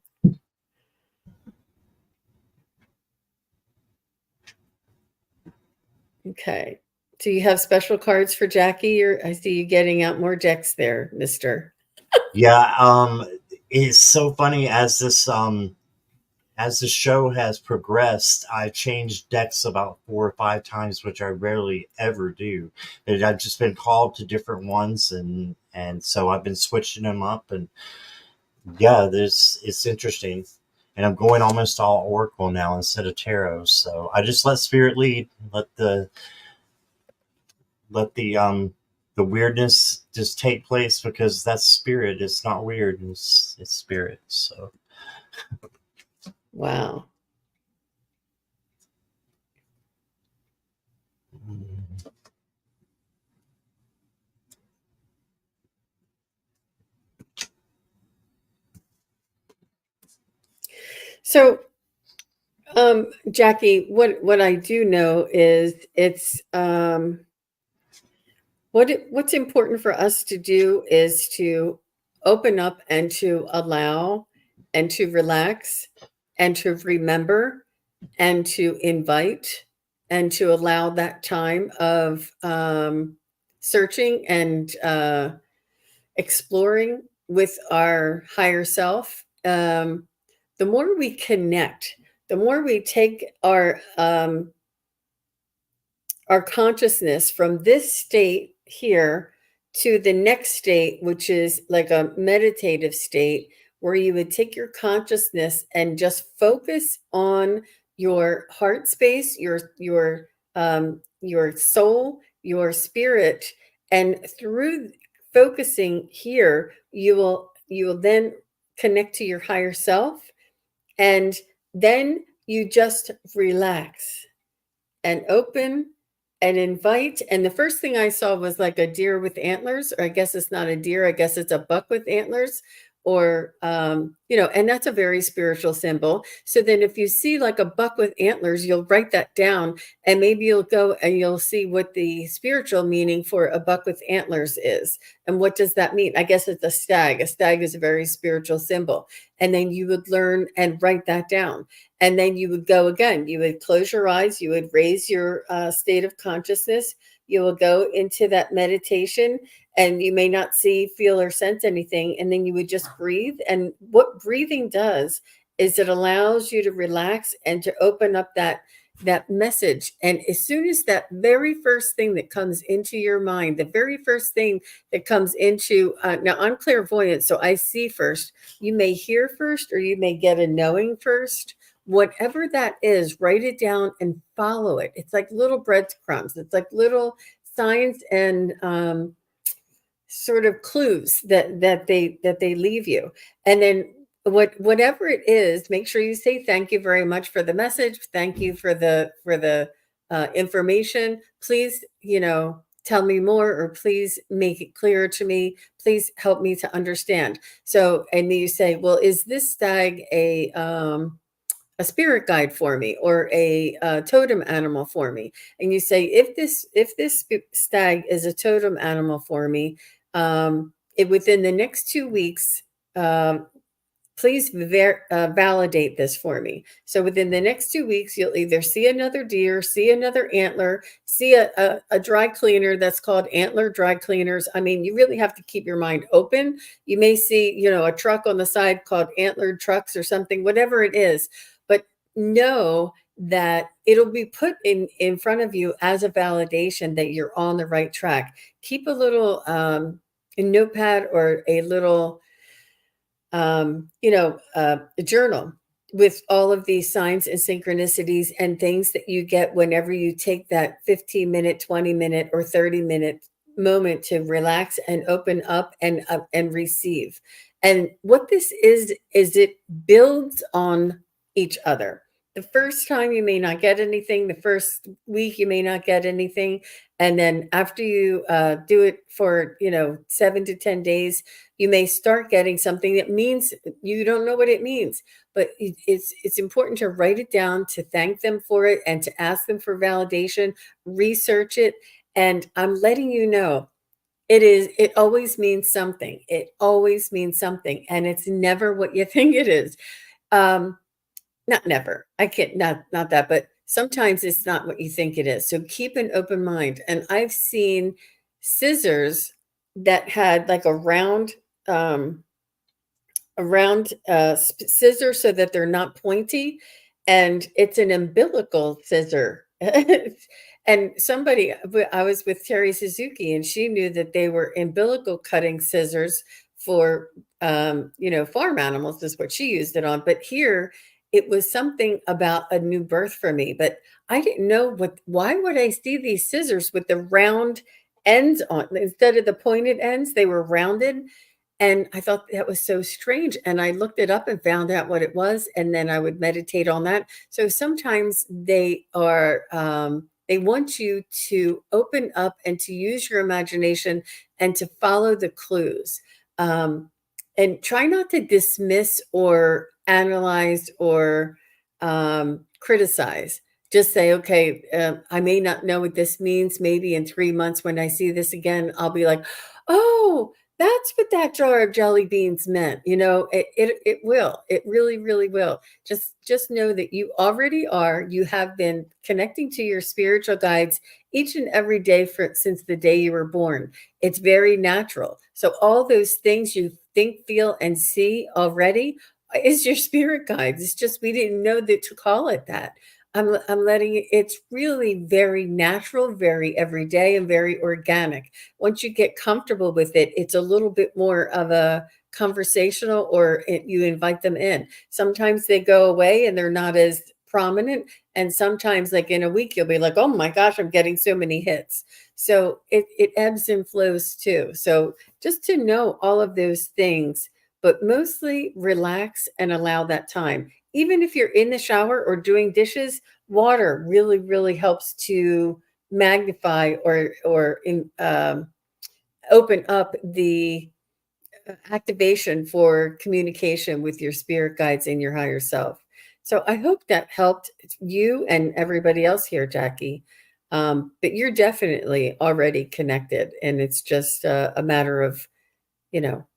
Okay. Do you have special cards for Jackie? Or I see you getting out more decks there, mister. Yeah, it's so funny as the show has progressed, I've changed decks about 4 or 5 times, which I rarely ever do. But I've just been called to different ones, and so I've been switching them up. And yeah, it's interesting. And I'm going almost all Oracle now instead of Tarot. So I just let Spirit lead, let the weirdness just take place, because that's Spirit. It's not weird. It's Spirit. So. Wow. So, Jackie, what I do know is it's what's important for us to do is to open up and to allow and to relax and to remember and to invite and to allow that time of searching and exploring with our higher self. The more we connect, the more we take our consciousness from this state here to the next state, which is like a meditative state, where you would take your consciousness and just focus on your heart space, your soul, your spirit, and through focusing here, you will then connect to your higher self, and then you just relax and open and invite. And the first thing I saw was like a deer with antlers, or I guess it's not a deer, I guess it's a buck with antlers, or and that's a very spiritual symbol. So then if you see like a buck with antlers, you'll write that down, and maybe you'll go and you'll see what the spiritual meaning for a buck with antlers is. And what does that mean? I guess it's a stag. A stag is a very spiritual symbol. And then you would learn and write that down. And then you would go again. You would close your eyes. You would raise your state of consciousness. You will go into that meditation, and you may not see, feel, or sense anything. And then you would just breathe. And what breathing does is it allows you to relax and to open up that message. And as soon as that very first thing that comes into your mind, the very first thing that comes into now I'm clairvoyant, so I see first. You may hear first, or you may get a knowing first. whatever that is, write it down and follow it. It's like little breadcrumbs. It's like little signs and sort of clues that they leave you. And then whatever it is, make sure you say thank you very much for the message. Thank you for the information. Please, tell me more, or please make it clearer to me. Please help me to understand. So, and then you say, well, is this stag a spirit guide for me, or a totem animal for me? And you say, if this stag is a totem animal for me, within the next 2 weeks, um, please validate this for me. So within the next 2 weeks, you'll either see another deer, see another antler, see a dry cleaner that's called Antler Dry Cleaners. I mean, you really have to keep your mind open. You may see, a truck on the side called Antlered Trucks or something, whatever it is. But know that it'll be put in front of you as a validation that you're on the right track. Keep a little a notepad or a little a journal with all of these signs and synchronicities and things that you get whenever you take that 15-minute, 20-minute, or 30-minute moment to relax and open up and receive. And what this is it builds on each other. The first time you may not get anything, the first week you may not get anything, and then after you do it for 7 to 10 days, you may start getting something that means you don't know what it means. But it's important to write it down, to thank them for it, and to ask them for validation. Research it, and I'm letting you know, it always means something. It always means something, and it's never what you think it is. um Not never. I can't, not that, but sometimes it's not what you think it is. So keep an open mind. And I've seen scissors that had like um scissor, so that they're not pointy, and it's an umbilical scissor. And I was with Terry Suzuki, and she knew that they were umbilical cutting scissors for farm animals, is what she used it on. But here it was something about a new birth for me. But I didn't know why would I see these scissors with the round ends on, instead of the pointed ends, they were rounded. And I thought that was so strange, and I looked it up and found out what it was, and then I would meditate on that. So sometimes they want you to open up and to use your imagination and to follow the clues. Um, and try not to dismiss or analyze or criticize. Just say, okay, I may not know what this means. Maybe in 3 months, when I see this again, I'll be like, oh, that's what that jar of jelly beans meant. It will. It really, really will. Just know that you already are. You have been connecting to your spiritual guides each and every day since the day you were born. It's very natural. So all those things you think, feel, and see already is your spirit guides. It's just we didn't know that to call it that. I'm letting it. It's really very natural, very everyday, and very organic. Once you get comfortable with it, it's a little bit more of a conversational, or you invite them in. Sometimes they go away and they're not as prominent. And sometimes, like in a week, you'll be like, oh my gosh, I'm getting so many hits. So it ebbs and flows too. So just to know all of those things, but mostly relax and allow that time. Even if you're in the shower or doing dishes, water really, really helps to magnify or open up the activation for communication with your spirit guides and your higher self. So I hope that helped you and everybody else here, Jackie. But you're definitely already connected, and it's just a matter of, you know,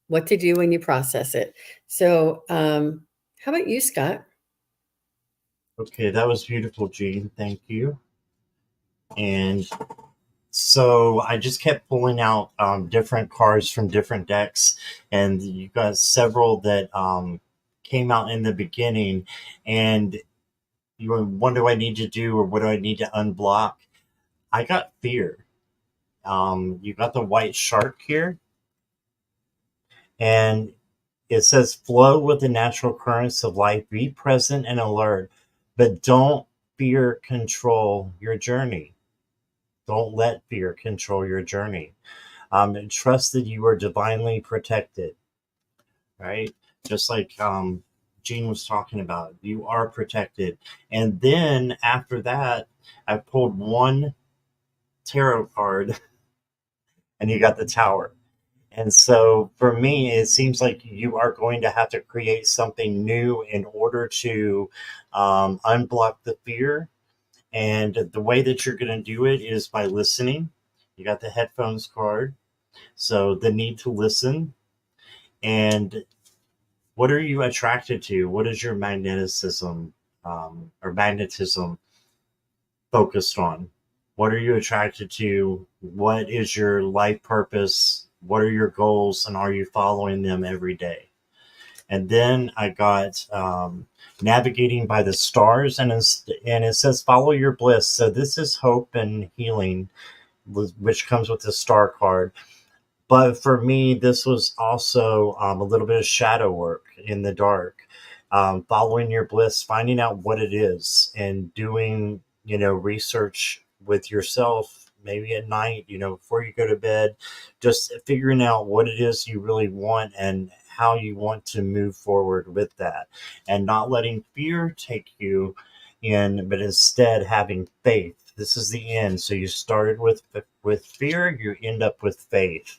what to do when you process it. So, how about you, Scott? Okay, that was beautiful, Jean. Thank you. And so I just kept pulling out different cards from different decks, and you got several that came out in the beginning. And you were, what do I need to do, or what do I need to unblock? I got fear. You got the white shark here, and it says flow with the natural currents of life, be present and alert, but don't fear control your journey. Don't let fear control your journey. And trust that you are divinely protected, right? Just like Jean was talking about, you are protected. And then after that, I pulled one tarot card and you got the Tower. And so for me, it seems like you are going to have to create something new in order to unblock the fear. And the way that you're going to do it is by listening. You got the headphones card. So the need to listen. And what are you attracted to? What is your magnetism focused on? What are you attracted to? What is your life purpose? What are your goals? And are you following them every day? And then I got navigating by the stars, and it says follow your bliss. So this is hope and healing, which comes with the star card. But for me, this was also a little bit of shadow work in the dark, following your bliss, finding out what it is, and doing research with yourself, maybe at night, before you go to bed, just figuring out what it is you really want and how you want to move forward with that, and not letting fear take you in, but instead having faith. This is the end. So you started with fear, you end up with faith.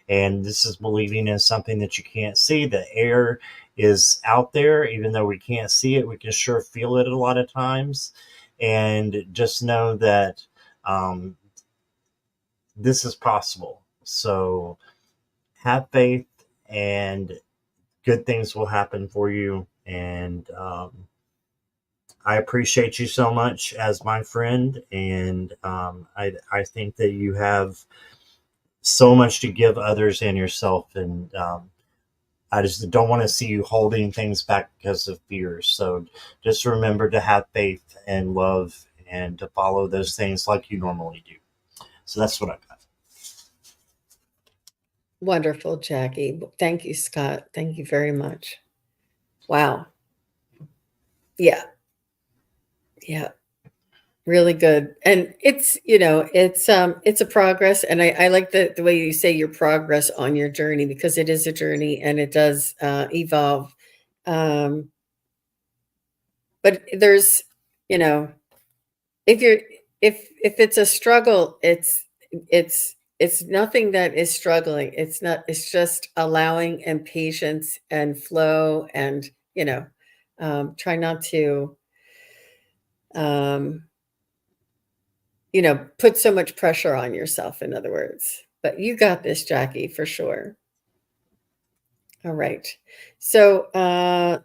And this is believing in something that you can't see. The air is out there, even though we can't see it, we can sure feel it a lot of times. And just know that this is possible. So have faith, and good things will happen for you. And I appreciate you so much as my friend. And I think that you have so much to give others and yourself. And I just don't want to see you holding things back because of fear. So just remember to have faith and love and to follow those things like you normally do. So that's what I got. Wonderful, Jackie. Thank you, Scott. Thank you very much. Wow. Yeah. Yeah. Really good. And it's a progress. And I like the way you say your progress on your journey, because it is a journey and it does evolve. Um, but there's, you know, if you're if it's a struggle, it's nothing that is struggling. It's not, it's just allowing and patience and flow, and try not to um put so much pressure on yourself, in other words. But you got this, Jackie, for sure. All right. So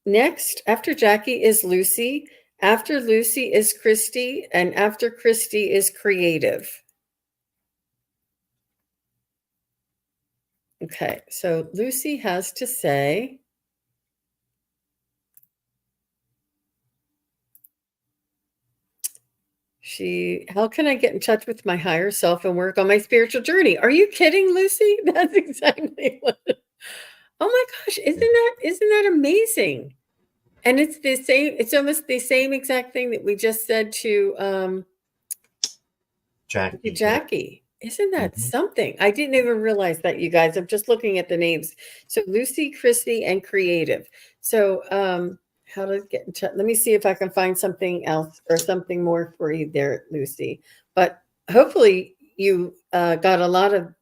next, after Jackie is Lucy. After Lucy is Christy, and after Christy is Creative. Okay, so Lucy has to say, how can I get in touch with my higher self and work on my spiritual journey? Are you kidding, Lucy? That's exactly what. Oh my gosh, isn't that amazing? And it's the same, it's almost the same exact thing that we just said to Jackie. Jackie. Isn't that Mm-hmm. something? I didn't even realize that, you guys. I'm just looking at the names. So Lucy, Christy, and Creative. So how to get in touch? Let me see if I can find something else or something more for you there, Lucy. But hopefully you got a lot of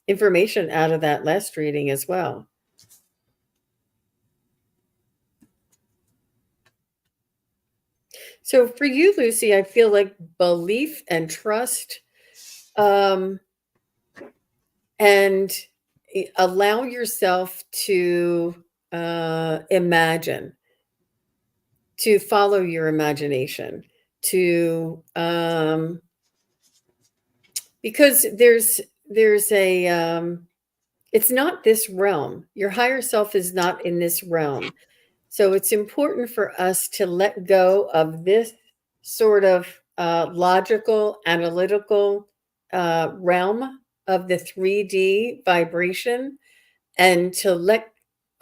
information out of that last reading as well. So for you, Lucy, I feel like belief and trust, and allow yourself to imagine, to follow your imagination, to because there's a it's not this realm. Your higher self is not in this realm. So it's important for us to let go of this sort of logical, analytical realm of the 3D vibration, and to let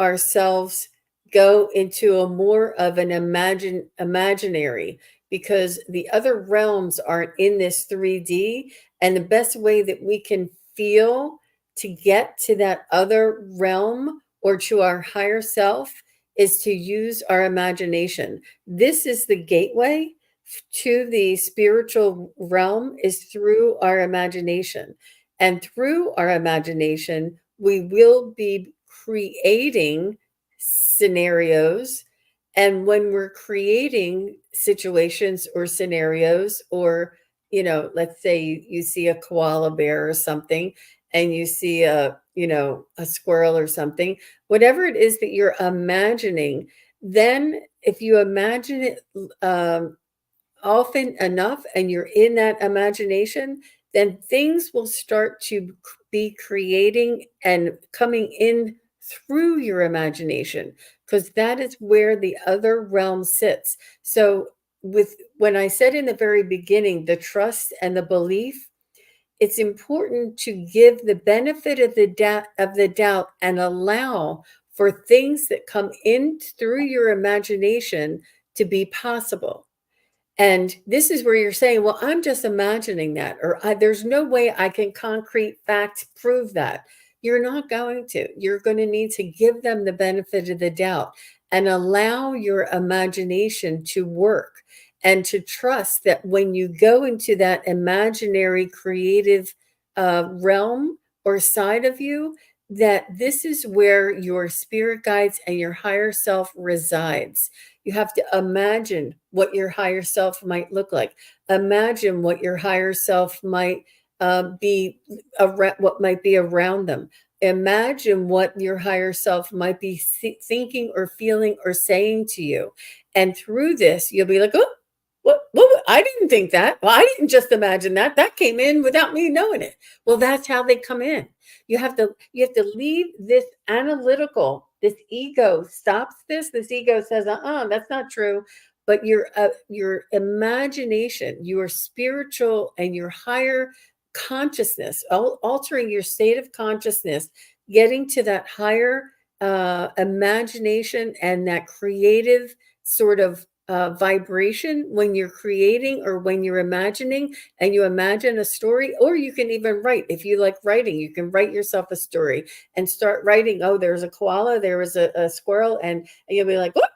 ourselves go into a more of an imaginary, because the other realms aren't in this 3D. And the best way that we can feel to get to that other realm or to our higher self is to use our imagination. This is the gateway to the spiritual realm, is through our imagination. And through our imagination, we will be creating scenarios. And when we're creating situations or scenarios, or, let's say you see a koala bear or something, and you see a squirrel or something, whatever it is that you're imagining, then if you imagine it often enough and you're in that imagination, then things will start to be creating and coming in through your imagination, because that is where the other realm sits. So, with when I said in the very beginning, the trust and the belief, it's important to give the benefit of the doubt and allow for things that come in through your imagination to be possible. And this is where you're saying, well, I'm just imagining that, or there's no way I can concrete fact prove that. You're not going to. You're going to need to give them the benefit of the doubt and allow your imagination to work, and to trust that when you go into that imaginary creative realm or side of you, that this is where your spirit guides and your higher self resides. You have to imagine what your higher self might look like. Imagine what your higher self might be, what might be around them. Imagine what your higher self might be thinking or feeling or saying to you. And through this, you'll be like, oh, what? I didn't think that. Well, I didn't just imagine that. That came in without me knowing it. Well, that's how they come in. You have to leave this analytical. This ego stops this. This ego says, that's not true. But your imagination, your spiritual and your higher consciousness, altering your state of consciousness, getting to that higher imagination and that creative sort of vibration when you're creating or when you're imagining, and you imagine a story. Or you can even write. If you like writing, you can write yourself a story and start writing. Oh, there's a koala, there was a squirrel, and you'll be like, what?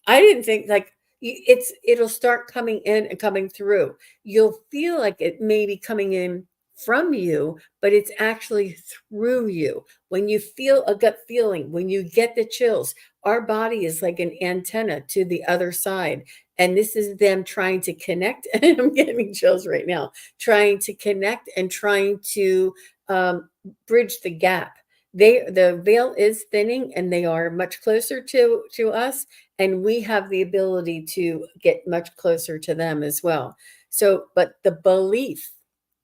I didn't think, like, it'll start coming in and coming through. You'll feel like it may be coming in from you, but it's actually through you. When you feel a gut feeling, when you get the chills, our body is like an antenna to the other side. And this is them trying to connect. And I'm getting chills right now, trying to connect and trying to bridge the gap. The veil is thinning, and they are much closer to us, and we have the ability to get much closer to them as well. So, but the belief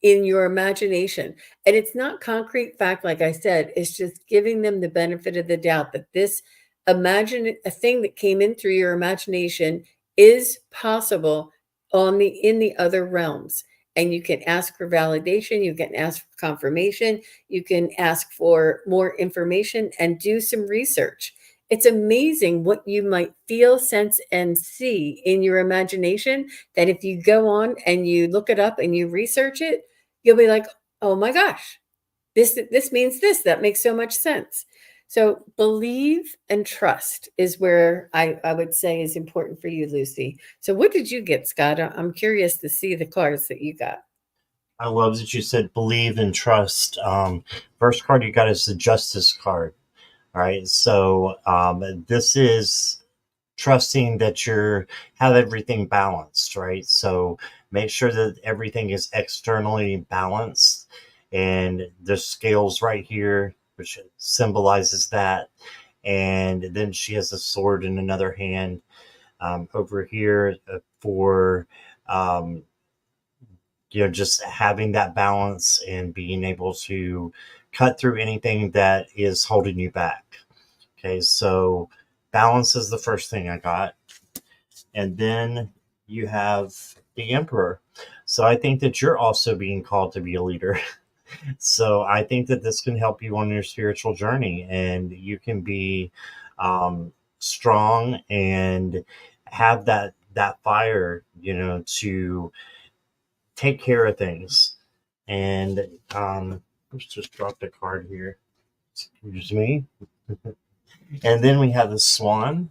in your imagination, and it's not concrete fact, like I said, it's just giving them the benefit of the doubt that this imagine a thing that came in through your imagination is possible in the other realms. And you can ask for validation, you can ask for confirmation, you can ask for more information and do some research. It's amazing what you might feel, sense, and see in your imagination, that if you go on and you look it up and you research it, you'll be like, oh my gosh, this means this. That makes so much sense. So believe and trust is where I would say is important for you, Lucy. So what did you get, Scott? I'm curious to see the cards that you got. I love that you said believe and trust. First card you got is the Justice card. All right, so this is trusting that you're have everything balanced, right? So make sure that everything is externally balanced, and the scales right here, which symbolizes that. And then she has a sword in another hand over here for um, just having that balance and being able to cut through anything that is holding you back. Okay, so balance is the first thing I got. And then you have the Emperor. So I think that you're also being called to be a leader. So I think that this can help you on your spiritual journey, and you can be strong and have that fire, to take care of things. And let's just drop the card here. Excuse me. And then we have the swan.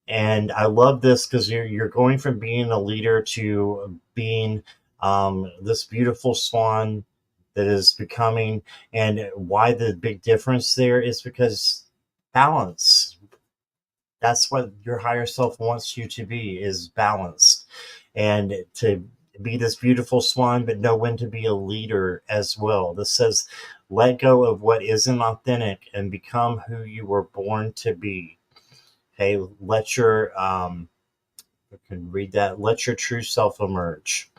And I love this because you're going from being a leader to being this beautiful swan that is becoming. And why the big difference there is because balance. That's what your higher self wants you to be, is balanced, and to be this beautiful swan, but know when to be a leader as well. This says, let go of what isn't authentic and become who you were born to be. Okay, let your I can read that. Let your true self emerge.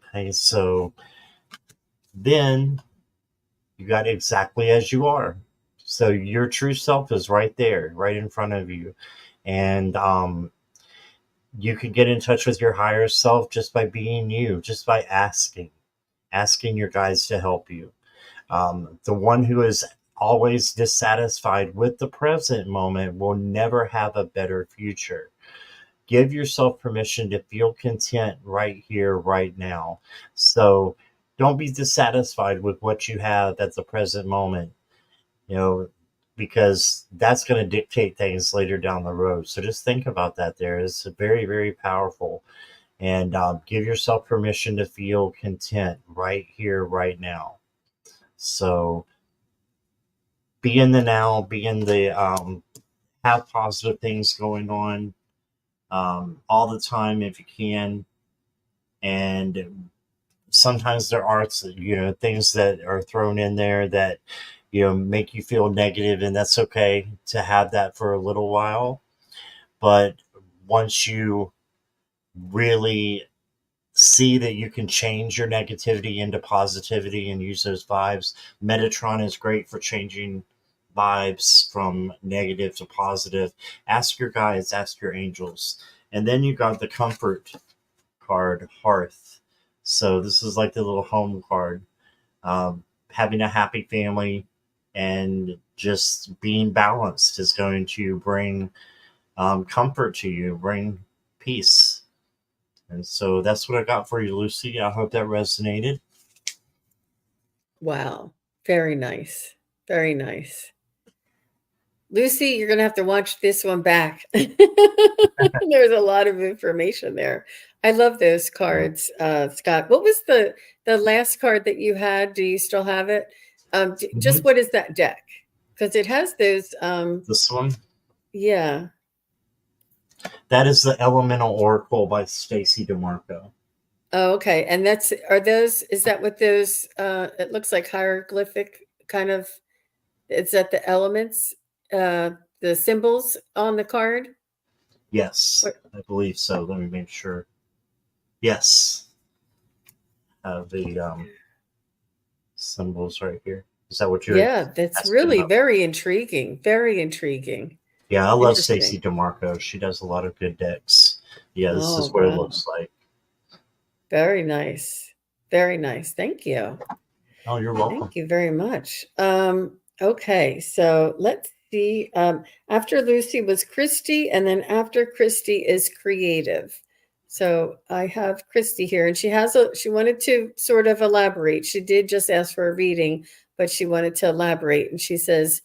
Okay, so then you got exactly as you are. So your true self is right there, right in front of you, and you can get in touch with your higher self just by being you, just by asking your guides to help you. The one who is always dissatisfied with the present moment will never have a better future. Give yourself permission to feel content right here, right now. So don't be dissatisfied with what you have at the present moment, you know, because that's going to dictate things later down the road. So just think about that. There is very, very powerful. And give yourself permission to feel content right here, right now. So be in the now, be in the, have positive things going on all the time if you can. And sometimes there are, things that are thrown in there that, make you feel negative, and that's okay to have that for a little while. But once you really see that you can change your negativity into positivity and use those vibes, Metatron is great for changing vibes from negative to positive. Ask your guides, ask your angels. And then you got the comfort card, Hearth. So this is like the little home card. Having a happy family and just being balanced is going to bring comfort to you, bring peace. And so that's what I got for you, Lucy. I hope that resonated. Wow. Very nice. Very nice. Lucy, you're going to have to watch this one back. There's a lot of information there. I love those cards, Scott. What was the last card that you had? Do you still have it? Just Mm-hmm. what is that deck? Because it has those. This one, Yeah. that is the Elemental Oracle by Stacy DeMarco. Oh, okay. And is that what those, it looks like hieroglyphic kind of, is that the elements, the symbols on the card? Yes, What? I believe so. Let me make sure. Yes, the symbols right here. Is that what you're Yeah, that's asking really about? very intriguing. Very intriguing. Yeah, I love Stacy Interesting. DeMarco. She does a lot of good decks. Yeah, this Oh, is what it wow. looks like. Very nice. Very nice. Thank you. Oh, you're welcome. Thank you very much. Okay, so let's see. After Lucy was Christy, and then after Christy is Creative. So I have Christy here, and she wanted to sort of elaborate. She did just ask for a reading, but she wanted to elaborate. And she says,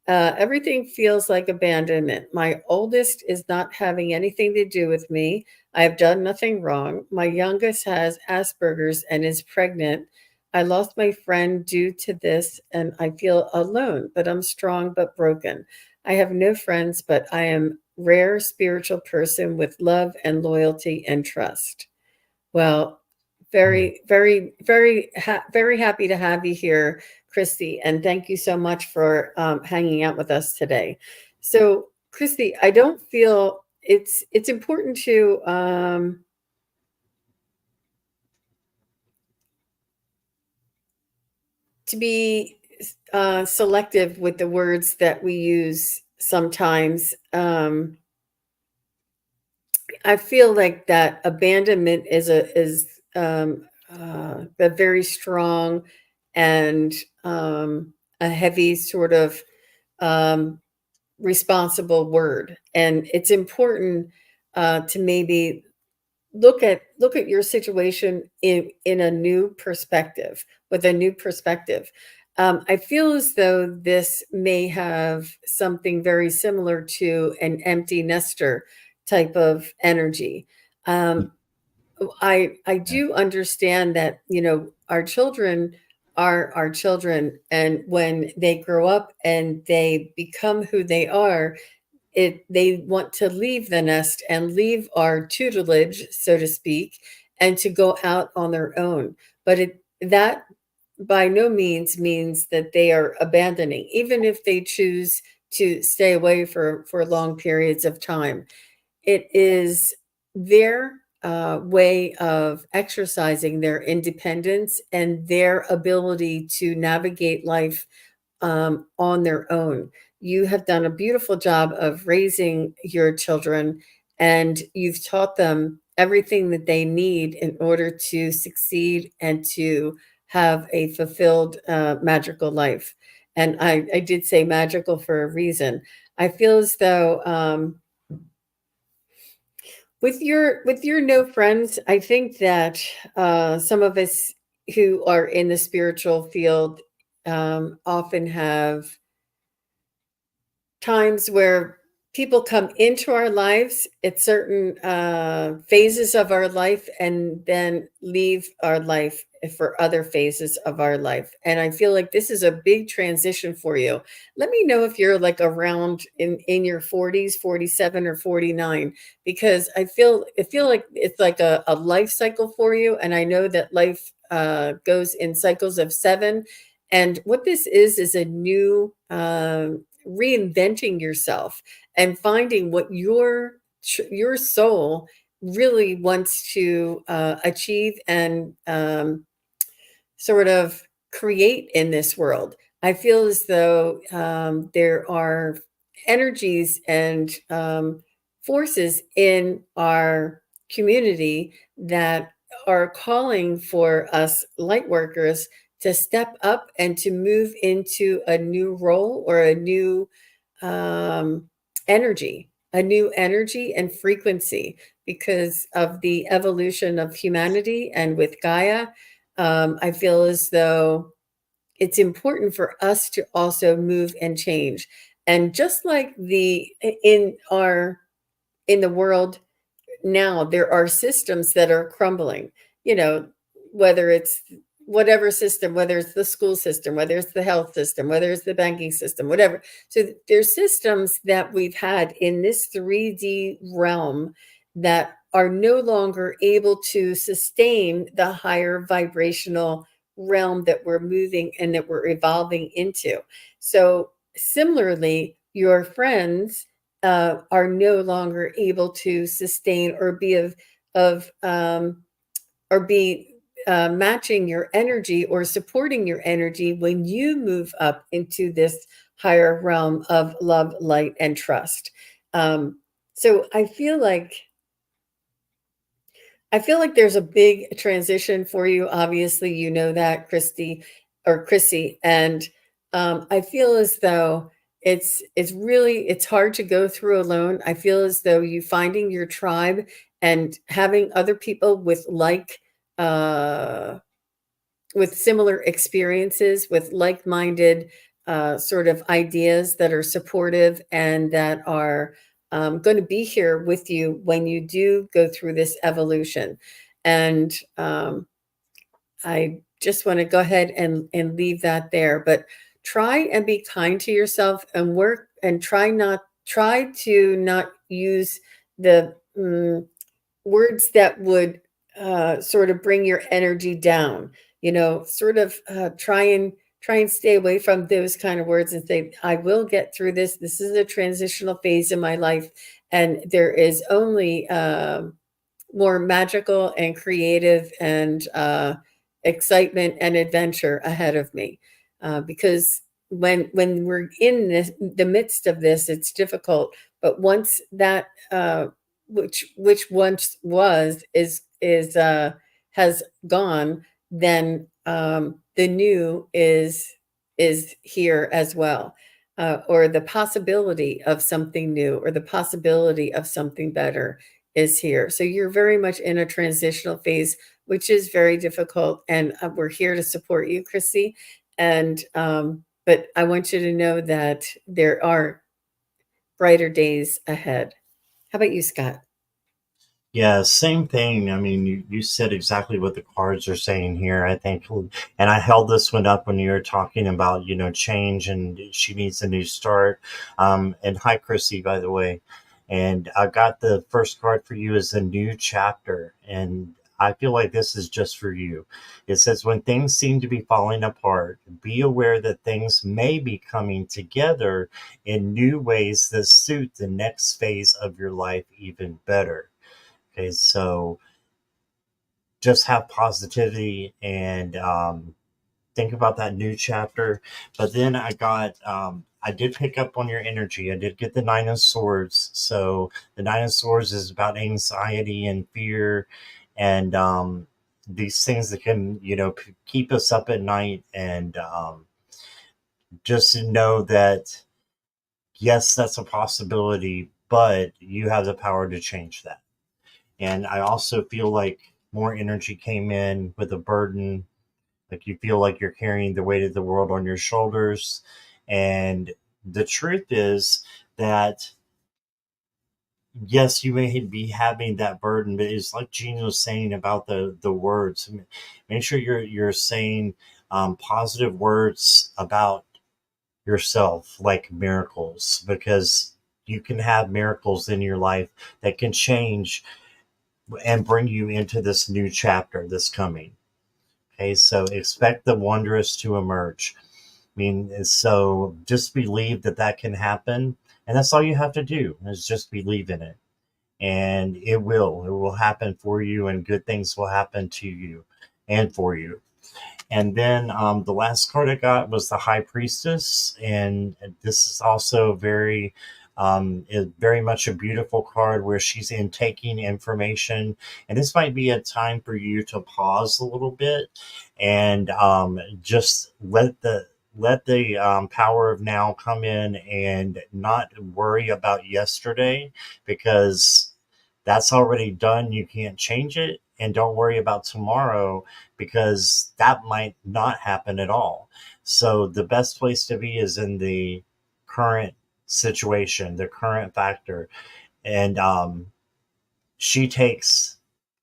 everything feels like abandonment. My oldest is not having anything to do with me. I have done nothing wrong. My youngest has Asperger's and is pregnant. I lost my friend due to this, and I feel alone, but I'm strong but broken. I have no friends, but I am rare spiritual person with love and loyalty and trust. Well, very, very, very happy to have you here, Christy, and thank you so much for hanging out with us today. So, Christy, I don't feel it's important to be selective with the words that we use sometimes. I feel like that abandonment is a very strong and a heavy sort of um, responsible word. And it's important to maybe look at your situation in a new perspective, with a new perspective. I feel as though this may have something very similar to an empty nester type of energy. Um, I Yeah. do understand that, our children are our children, and when they grow up and they become who they are, they want to leave the nest and leave our tutelage, so to speak, and to go out on their own. But that by no means that they are abandoning, even if they choose to stay away for long periods of time. It is their way of exercising their independence and their ability to navigate life on their own. You have done a beautiful job of raising your children, and you've taught them everything that they need in order to succeed and to have a fulfilled, magical life. And I did say magical for a reason. I feel as though with your no friends, I think that some of us who are in the spiritual field often have times where people come into our lives at certain phases of our life and then leave our life for other phases of our life. And I feel like this is a big transition for you. Let me know if you're like around in your 40s, 47 or 49, because I feel like it's like a life cycle for you. And I know that life goes in cycles of seven. And what this is a new reinventing yourself and finding what your soul really wants to achieve and sort of create in this world. I feel as though there are energies and forces in our community that are calling for us light workers to step up and to move into a new role or um, a new energy and frequency because of the evolution of humanity and with Gaia. I feel as though it's important for us to also move and change. And just like in the world now, there are systems that are crumbling, you know, whether it's whatever system, whether it's the school system, whether it's the health system, whether it's the banking system, whatever. So there's systems that we've had in this 3D realm that are no longer able to sustain the higher vibrational realm that we're moving and that we're evolving into. So similarly, your friends are no longer able to sustain or be of or be matching your energy or supporting your energy when you move up into this higher realm of love, light, and trust. Um, so I feel like there's a big transition for you. Obviously, you know that, Christy or Chrissy, and I feel as though it's hard to go through alone. I feel as though you finding your tribe and having other people uh, with similar experiences, with like-minded sort of ideas that are supportive and that are going to be here with you when you do go through this evolution. And I just want to go ahead and leave that there. But try and be kind to yourself and work and try to not use the words that would sort of bring your energy down. Sort of try and stay away from those kind of words and say, I will get through this. This is a transitional phase in my life, and there is only more magical and creative and excitement and adventure ahead of me. Because when we're in the midst of this, it's difficult. But once that which once was is has gone, then the new is here as well, or the possibility of something new, or the possibility of something better is here. So you're very much in a transitional phase, which is very difficult, and we're here to support you, Chrissy. And but I want you to know that there are brighter days ahead. How about you, Scott? Yeah, same thing. I mean, you said exactly what the cards are saying here, I think. And I held this one up when you were talking about, change and she needs a new start. And hi, Chrissy, by the way. And I got the first card for you as a new chapter. And I feel like this is just for you. It says, when things seem to be falling apart, be aware that things may be coming together in new ways that suit the next phase of your life even better. Okay, so just have positivity and think about that new chapter. But then I did pick up on your energy. I did get the Nine of Swords. So the Nine of Swords is about anxiety and fear and these things that can, keep us up at night. And just to know that, yes, that's a possibility, but you have the power to change that. And I also feel like more energy came in with a burden. Like you feel like you're carrying the weight of the world on your shoulders. And the truth is that, yes, you may be having that burden, but it's like Gene was saying about the words. Make sure you're saying positive words about yourself, like miracles, because you can have miracles in your life that can change and bring you into this new chapter that's coming. Okay, so expect the wondrous to emerge. I mean, so just believe that that can happen. And that's all you have to do is just believe in it. And it will. It will happen for you, and good things will happen to you and for you. And then the last card I got was the High Priestess, and this is also is very much a beautiful card where she's intaking information. And this might be a time for you to pause a little bit and just let the power of now come in and not worry about yesterday, because that's already done. You can't change it. And don't worry about tomorrow, because that might not happen at all. So the best place to be is in the current situation, the current factor. And she takes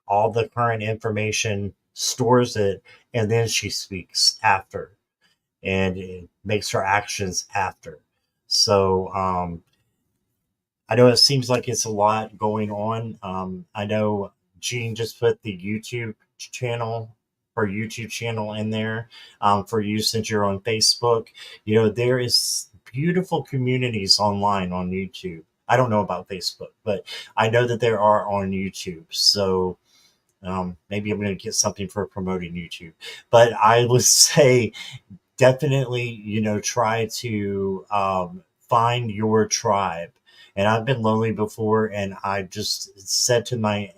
all the current information, stores it, and then she speaks after, and it makes her actions after. So I know it seems like it's a lot going on. I know Gene just put the YouTube channel in there for you since you're on Facebook. There is beautiful communities online on YouTube. I don't know about Facebook, but I know that there are on YouTube. So maybe I'm going to get something for promoting YouTube. But I would say definitely, try to find your tribe. And I've been lonely before, and I just said to my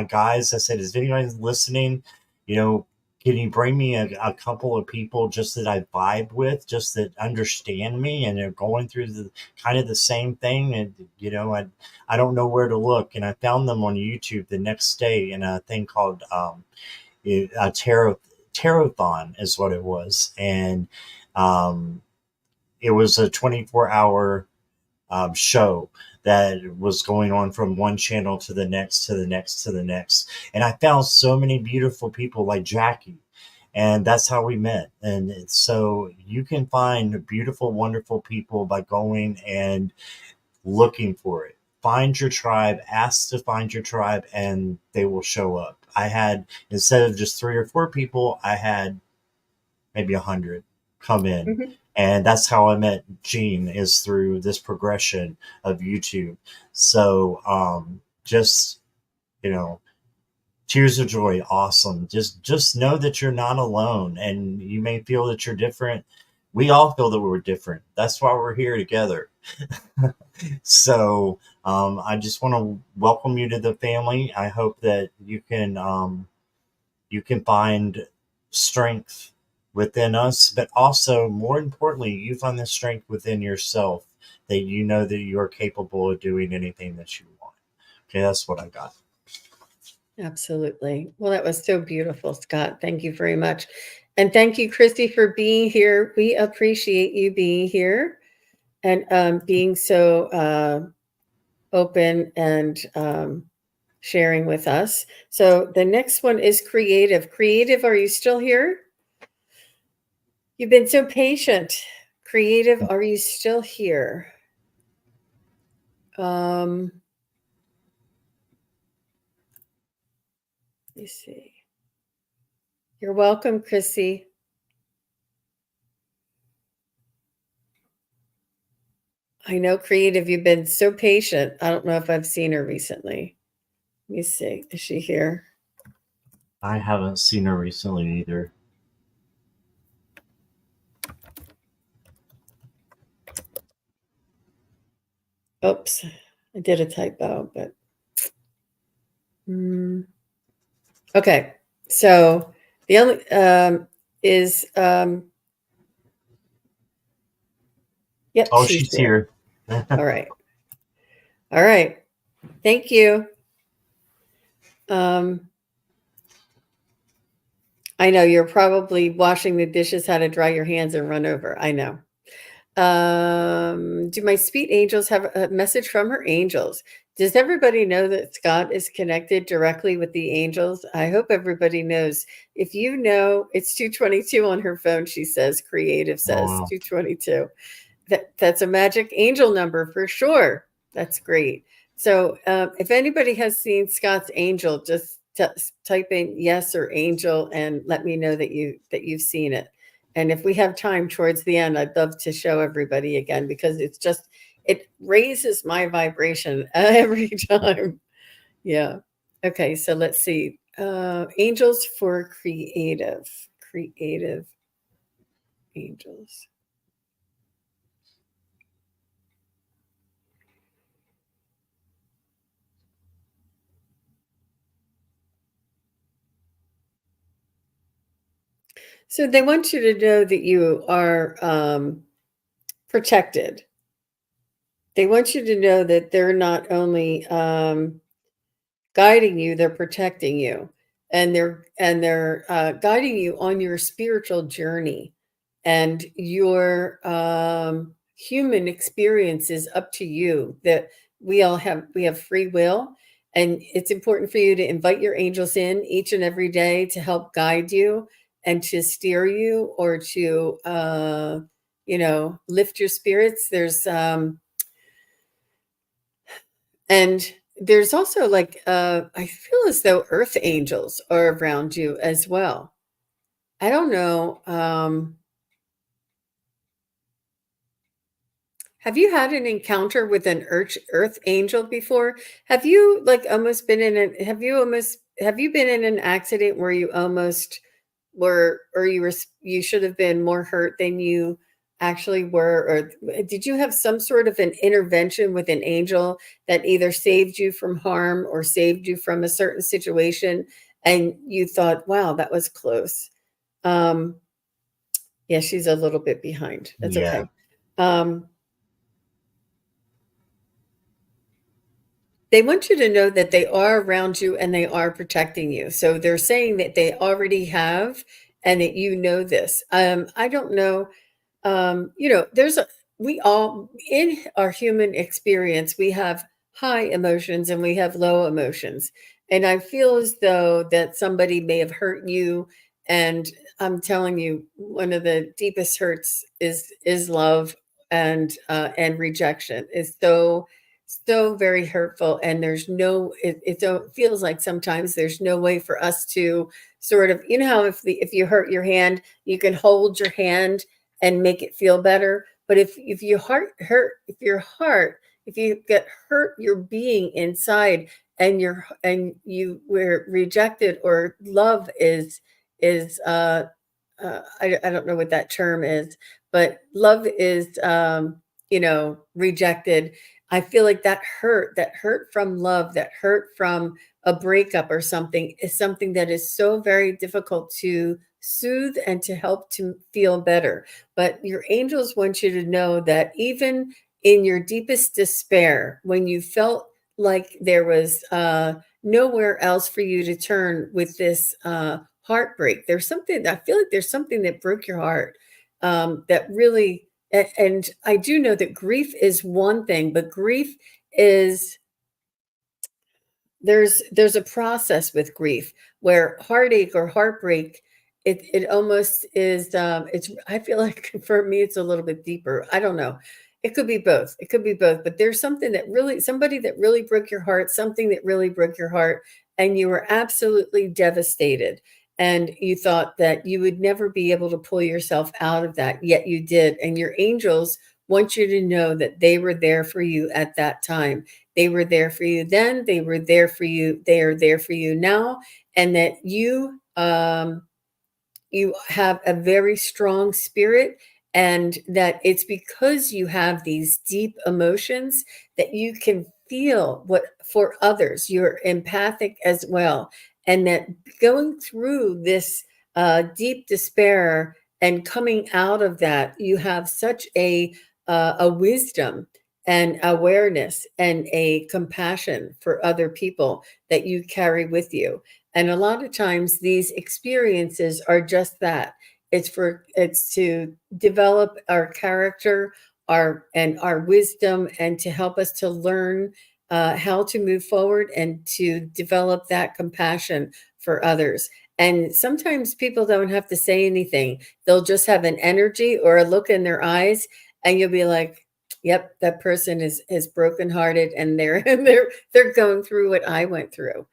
guys, I said, is anybody listening? You know, can you bring me a couple of people just that I vibe with, just that understand me and are going through the kind of the same thing? And I don't know where to look, and I found them on YouTube the next day in a thing called a tarothon is what it was. And um, it was a 24-hour show that was going on from one channel to the next, to the next, to the next. And I found so many beautiful people like Jackie. And that's how we met. And so you can find beautiful, wonderful people by going and looking for it. Find your tribe, ask to find your tribe, and they will show up. I had, instead of just 3 or 4 people, I had maybe 100 come in. Mhm. And that's how I met Gene, is through this progression of YouTube. So just, you know, tears of joy, awesome. Just know that you're not alone, and you may feel that you're different. We all feel that we're different. That's why we're here together. So I just want to welcome you to the family. I hope that you can you can find strength within us, but also, more importantly, you find the strength within yourself, that you know that you are capable of doing anything that you want. Okay, that's what I got. Absolutely. Well, that was so beautiful, Scott. Thank you very much. And thank you, Christy, for being here. We appreciate you being here and being so open and sharing with us. So the next one is creative. Creative, are you still here? You've been so patient. Creative, are you still here? Let me see. You're welcome, Chrissy. I know, creative, you've been so patient. I don't know if I've seen her recently. Let me see. Is she here? I haven't seen her recently either. Oops, I did a typo, but okay. So the only is yep, Oh, she's she's here. here. All right. All right. Thank you. I know you're probably washing the dishes, how to dry your hands and run over. I know. Do my sweet angels have a message from her angels? Does everybody know that Scott is connected directly with the angels? I hope everybody knows. If you know, it's 222 on her phone, she says, creative says Oh, wow. 222. That's a magic angel number for sure. That's great. So if anybody has seen Scott's angel, just type in yes or angel and let me know that you've seen it. And if we have time towards the end, I'd love to show everybody again, because it raises my vibration every time. Yeah. Okay. So let's see. Angels for creative angels. So they want you to know that you are protected. They want you to know that they're not only guiding you, they're protecting you, and they're guiding you on your spiritual journey, and your human experience is up to you. That we have free will, and it's important for you to invite your angels in each and every day to help guide you and to steer you, or to lift your spirits. And there's also I feel as though earth angels are around you as well. I don't know. Have you had an encounter with an earth angel before? Have you almost been in an have you been in an accident where you almost were, or you should have been more hurt than you actually were? Or did you have some sort of an intervention with an angel that either saved you from harm or saved you from a certain situation, and you thought, wow, that was close? Um, yeah, she's a little bit behind. That's Yeah. okay. They want you to know that they are around you and they are protecting you. So they're saying that they already have, and that you know this. I don't know. We all, in our human experience, we have high emotions and we have low emotions. And I feel as though that somebody may have hurt you. And I'm telling you, one of the deepest hurts is love, and rejection is so very hurtful. And there's no it feels like sometimes there's no way for us to sort of, how if you hurt your hand, you can hold your hand and make it feel better. But if you if you get hurt your being inside, and you were rejected, or love is I don't know what that term is, but love is rejected. I feel like that hurt from love, that hurt from a breakup or something is something that is so very difficult to soothe and to help to feel better. But your angels want you to know that even in your deepest despair, when you felt like there was nowhere else for you to turn with this heartbreak, there's something, I feel like there's something that broke your heart that really, and I do know that grief is one thing, but grief is, there's a process with grief where heartache or heartbreak, it almost is, it's, I feel like for me it's a little bit deeper. I don't know. It could be both. It could be both, but there's something that really, somebody that really broke your heart, something that really broke your heart, and you were absolutely devastated. And you thought that you would never be able to pull yourself out of that, yet you did. And your angels want you to know that they were there for you at that time. They were there for you then, they were there for you, they are there for you now, and that you have a very strong spirit, and that it's because you have these deep emotions that you can feel what for others. You're empathic as well, and that going through this deep despair and coming out of that, you have such a wisdom and awareness and a compassion for other people that you carry with you. And a lot of times these experiences are just that. It's to develop our character, our wisdom, and to help us to learn how to move forward and to develop that compassion for others. And sometimes people don't have to say anything. They'll just have an energy or a look in their eyes, and you'll be like, "Yep, that person is brokenhearted, and they're they're going through what I went through."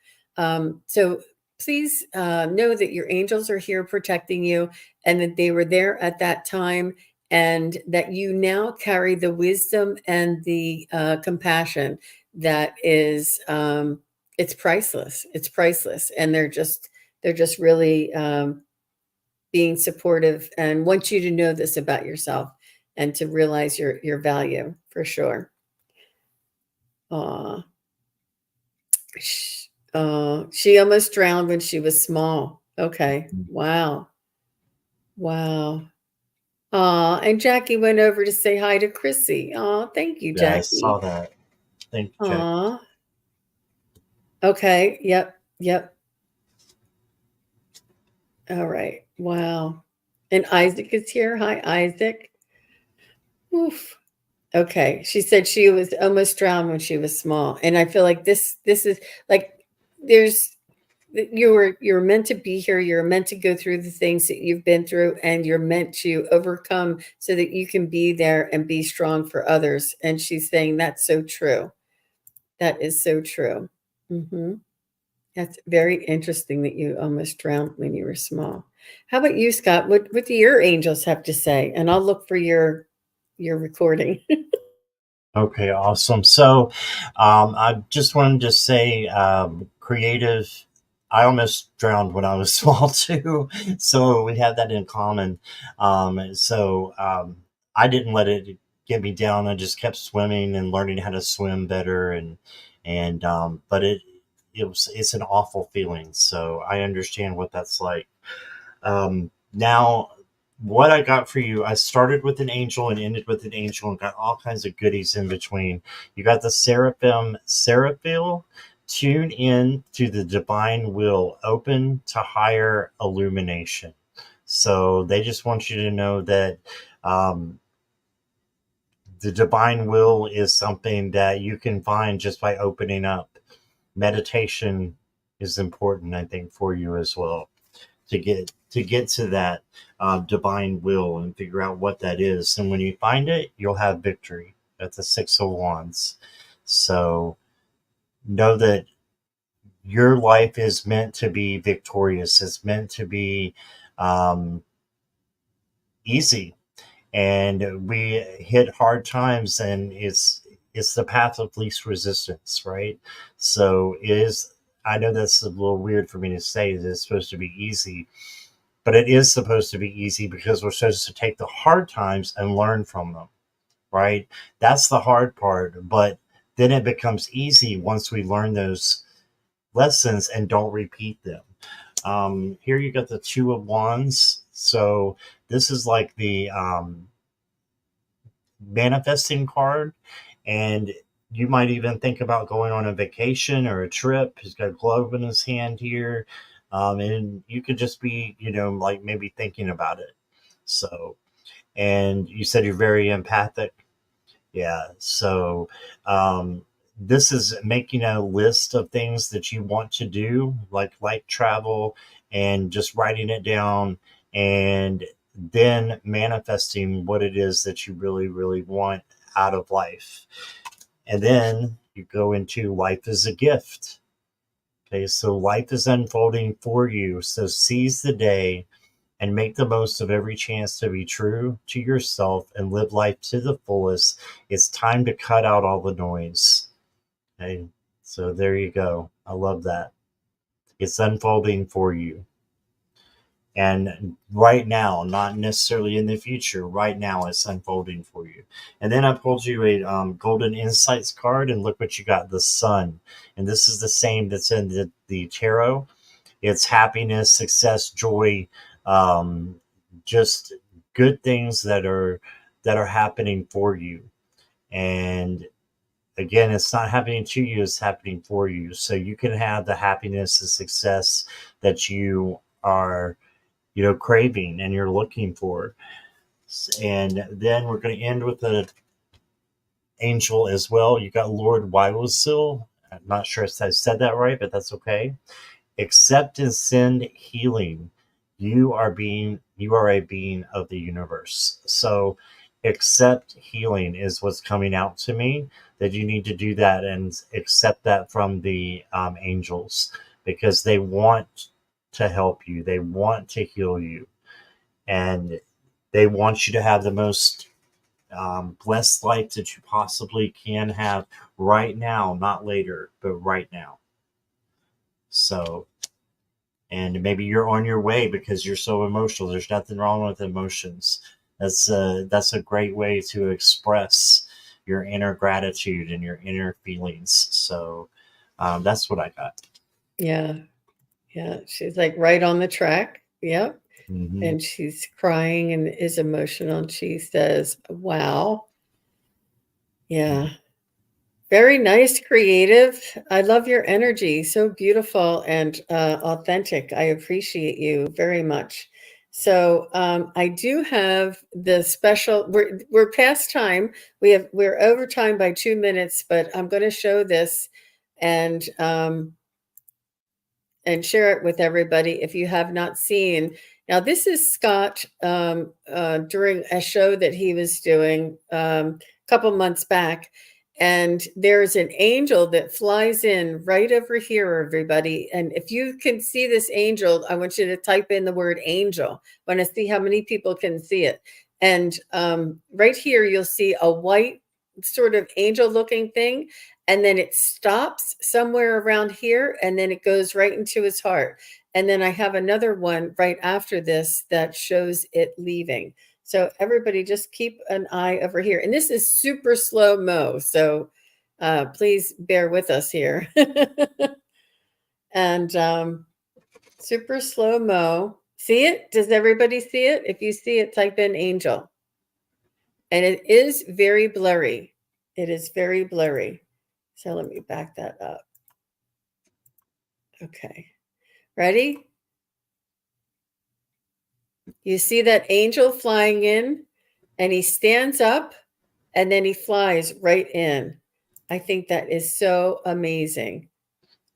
So please know that your angels are here protecting you, and that they were there at that time, and that you now carry the wisdom and the compassion that is, it's priceless. It's priceless, and they're just really being supportive and want you to know this about yourself and to realize your value for sure. Aw. She almost drowned when she was small. Okay. Wow. Wow. Aw, and Jackie went over to say hi to Chrissy. Aw, thank you, Yeah, I saw Jackie. that. Thank you, Jack. Aw. Okay. Yep. Yep. All right. Wow. And Isaac is here. Hi, Isaac. Oof. Okay. She said she was almost drowned when she was small. And I feel like this is like, there's, you're meant to be here. You're meant to go through the things that you've been through, and you're meant to overcome so that you can be there and be strong for others. And she's saying that's so true. That is so true. Hmm. That's very interesting that you almost drowned when you were small. How about you, Scott? What do your angels have to say? And I'll look for your recording. Okay, awesome. So, I just wanted to say, creative. I almost drowned when I was small too, so we have that in common. I didn't let it get me down. I just kept swimming and learning how to swim better, but it's an awful feeling. So I understand what that's like. Now, what I got for you, I started with an angel and ended with an angel and got all kinds of goodies in between. You got the seraphim, Seraphil, tune in to the divine will, open to higher illumination. So they just want you to know that um, the divine will is something that you can find just by opening up. Meditation is important, I think, for you as well to get to that divine will and figure out what that is. And when you find it, you'll have victory. That's the Six of Wands. So know that your life is meant to be victorious. It's meant to be um, easy. And we hit hard times, and it's the path of least resistance, right? So it is. I know that's a little weird for me to say that it's supposed to be easy, but it is supposed to be easy because we're supposed to take the hard times and learn from them, right? That's the hard part. But then it becomes easy once we learn those lessons and don't repeat them. Here you got the Two of Wands. So this is like the manifesting card, and you might even think about going on a vacation or a trip. He's got a glove in his hand here, and you could just be, like maybe thinking about it. So, and you said you're very empathic. Yeah. So, this is making a list of things that you want to do, like travel, and just writing it down, and then manifesting what it is that you really, really want out of life. And then you go into life as a gift. Okay. So life is unfolding for you. So seize the day and make the most of every chance to be true to yourself and live life to the fullest. It's time to cut out all the noise. Okay. So there you go. I love that. It's unfolding for you. And right now, not necessarily in the future, right now it's unfolding for you. And then I pulled you a Golden Insights card, and look what you got, the Sun. And this is the same that's in the tarot. It's happiness, success, joy, um, just good things that are happening for you. And again, it's not happening to you, it's happening for you. So you can have the happiness and success that you are, craving and you're looking for. And then we're going to end with an angel as well. You got Lord Wylosil. I'm not sure if I said that right, but that's okay. Accept and send healing. You are a being of the universe. So accept healing is what's coming out to me, that you need to do that and accept that from the angels, because they want to help you, they want to heal you, and they want you to have the most blessed life that you possibly can have right now, not later, but right now. So, and maybe you're on your way because you're so emotional. There's nothing wrong with emotions. That's a great way to express your inner gratitude and your inner feelings. So that's what I got. Yeah. Yeah. She's like right on the track. Yep. Hmm. And she's crying and is emotional. And she says, wow. Yeah. Very nice, creative. I love your energy. So beautiful and authentic. I appreciate you very much. So I do have the special. We're past time. We're over time by 2 minutes, but I'm going to show this and share it with everybody if you have not seen. Now, this is Scott during a show that he was doing a couple months back. And there's an angel that flies in right over here, everybody. And if you can see this angel, I want you to type in the word angel. I want to see how many people can see it. And right here, you'll see a white sort of angel looking thing, and then it stops somewhere around here, and then it goes right into his heart. And then I have another one right after this that shows it leaving. So everybody just keep an eye over here. And this is super slow mo, so please bear with us here. And super slow mo. See it? Does everybody see it? If you see it, type in angel. And it is very blurry. It is very blurry. So let me back that up. Okay. Ready? You see that angel flying in, and he stands up and then he flies right in. I think that is so amazing.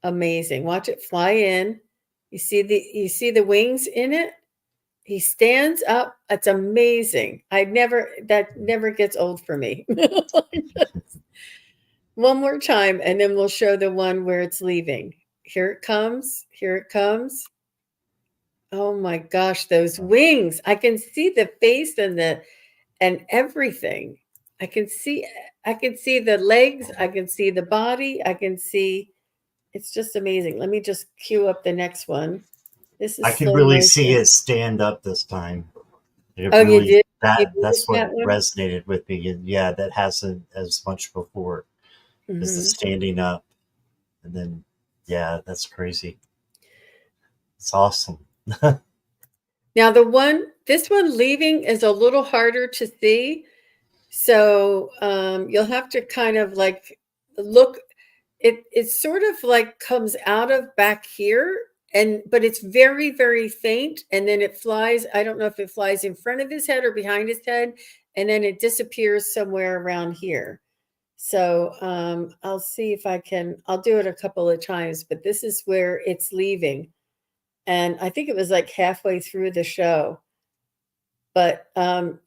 Amazing. Watch it fly in. You see the wings in it? He stands up. It's amazing. That never gets old for me. One more time, and then we'll show the one where it's leaving. Here it comes. Here it comes. Oh my gosh, those wings. I can see the face and everything. I can see I can see the legs, I can see the body, I can see it's just amazing. Let me just cue up the next one. This I is can slow really see motion. it stand up this time. It Oh, you really, did? You did that's what that one? resonated with me. And yeah, that hasn't as much before, is the Mhm. standing up, and then. Yeah, that's crazy. It's awesome. Now this one leaving is a little harder to see. So you'll have to kind of like look. It sort of like comes out of back here, but it's very, very faint, and then it flies. I don't know if it flies in front of his head or behind his head, and then it disappears somewhere around here. So I'll see if I'll do it a couple of times, but this is where it's leaving. And I think it was like halfway through the show. But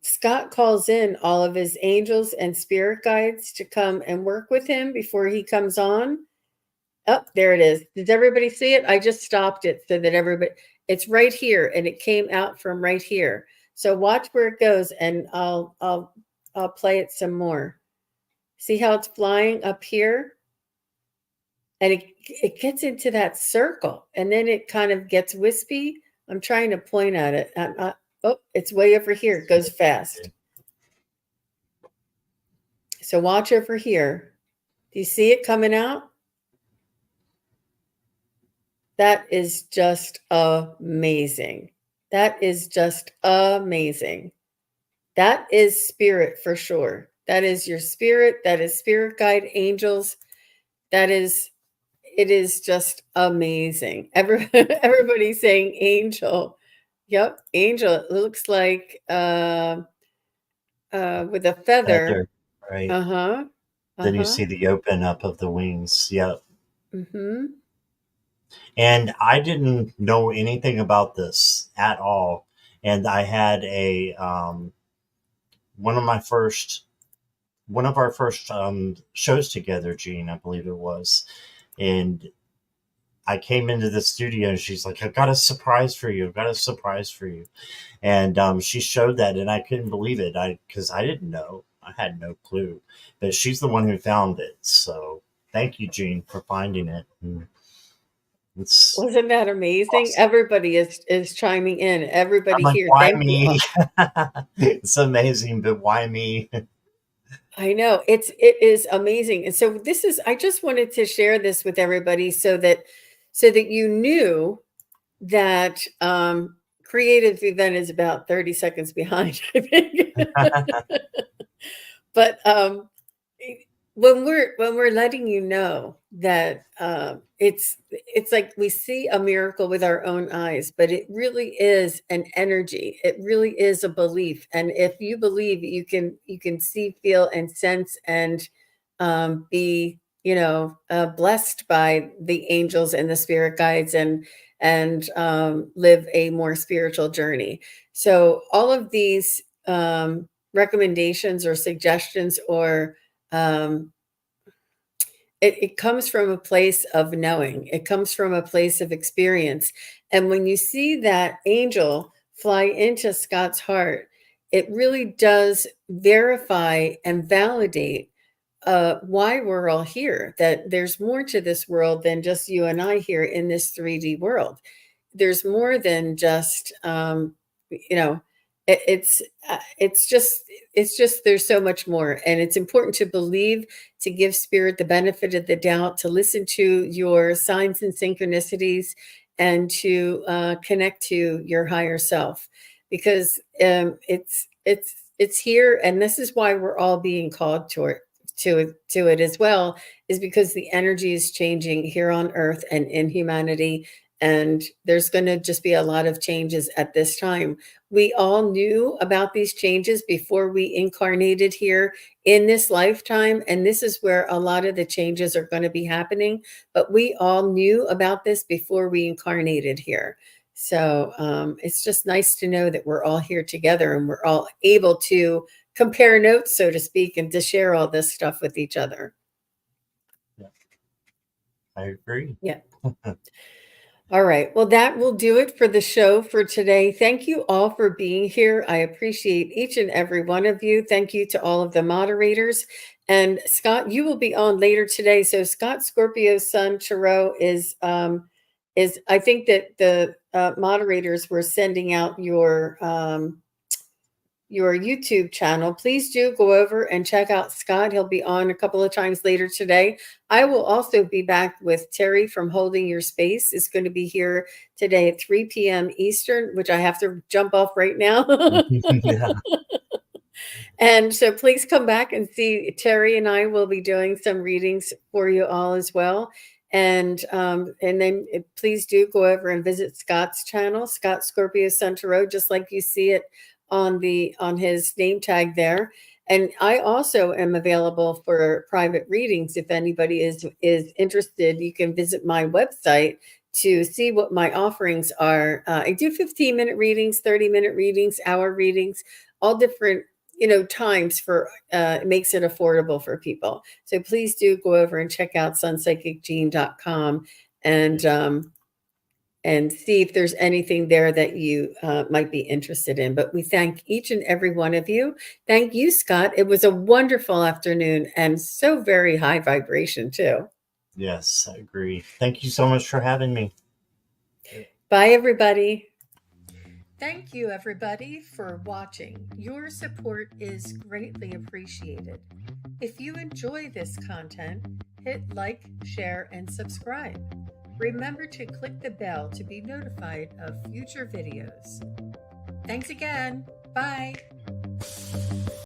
Scott calls in all of his angels and spirit guides to come and work with him before he comes on. Oh, there it is. Does everybody see it? I just stopped it so that everybody, it's right here, and it came out from right here. So watch where it goes, and I'll play it some more. See how it's flying up here? And it gets into that circle, and then it kind of gets wispy. I'm trying to point at it. Oh, it's way over here. It goes fast. So watch over here. Do you see it coming out? That is just amazing. That is just amazing. That is spirit for sure. That is your spirit. That is spirit guide angels. That is, it is just amazing. Everybody's saying angel. Yep, angel. It looks like with a feather. Feather, right? Uh-huh. Then you Uh-huh. see the open up of the wings. Yep. Mm-hmm. And I didn't know anything about this at all. And I had a one of my first one of our first shows together, Gene, I believe it was. And I came into the studio and she's like, I've got a surprise for you. I've got a surprise for you. And she showed that and I couldn't believe it. Because I didn't know. I had no clue. But she's the one who found it. So thank you, Gene, for finding it. And it's Wasn't that amazing? awesome. Everybody is chiming in. I'm Everybody like, here. why Thank you me? all. It's amazing, but why me? I know it is amazing. And so this is I just wanted to share this with everybody so that you knew that creative event is about 30 seconds behind, I think. But when we're letting you know that it's like we see a miracle with our own eyes, but it really is an energy. It really is a belief, and if you believe, you can see, feel, and sense, and be blessed by the angels and the spirit guides, and live a more spiritual journey. So all of these recommendations or suggestions or um, it comes from a place of knowing. It comes from a place of experience. And when you see that angel fly into Scott's heart, it really does verify and validate why we're all here, that there's more to this world than just you and I here in this 3D world. There's more than just you know it's just there's so much more, and it's important to believe, to give spirit the benefit of the doubt, to listen to your signs and synchronicities, and to connect to your higher self, because it's here, and this is why we're all being called to it as well, is because the energy is changing here on earth and in humanity, and there's going to just be a lot of changes at this time. We all knew about these changes before we incarnated here in this lifetime, and this is where a lot of the changes are going to be happening, but we all knew about this before we incarnated here. So it's just nice to know that we're all here together and we're all able to compare notes, so to speak, and to share all this stuff with each other. Yeah, I agree. Yeah. All right. Well, that will do it for the show for today. Thank you all for being here. I appreciate each and every one of you. Thank you to all of the moderators. And Scott, you will be on later today. So Scott-Scorpio Sun Tarot is I think that the moderators were sending out your your YouTube channel, please do go over and check out Scott. He'll be on a couple of times later today. I will also be back with Terry from Holding Your Space. It's going to be here today at 3 p.m. Eastern, which I have to jump off right now. Yeah. And so please come back and see. Terry and I will be doing some readings for you all as well. And then please do go over and visit Scott's channel, Scott-Scorpio Sun Tarot, just like you see it on his name tag there. And I also am available for private readings. If anybody is interested, you can visit my website to see what my offerings are. I do 15-minute readings, 30-minute readings, hour readings, all different times for it makes it affordable for people. So please do go over and check out sunpsychicjean.com and see if there's anything there that you might be interested in. But we thank each and every one of you. Thank you, Scott. It was a wonderful afternoon and so very high vibration too. Yes, I agree. Thank you so much for having me. Bye, everybody. Thank you, everybody, for watching. Your support is greatly appreciated. If you enjoy this content, hit like, share, and subscribe. Remember to click the bell to be notified of future videos. Thanks again. Bye.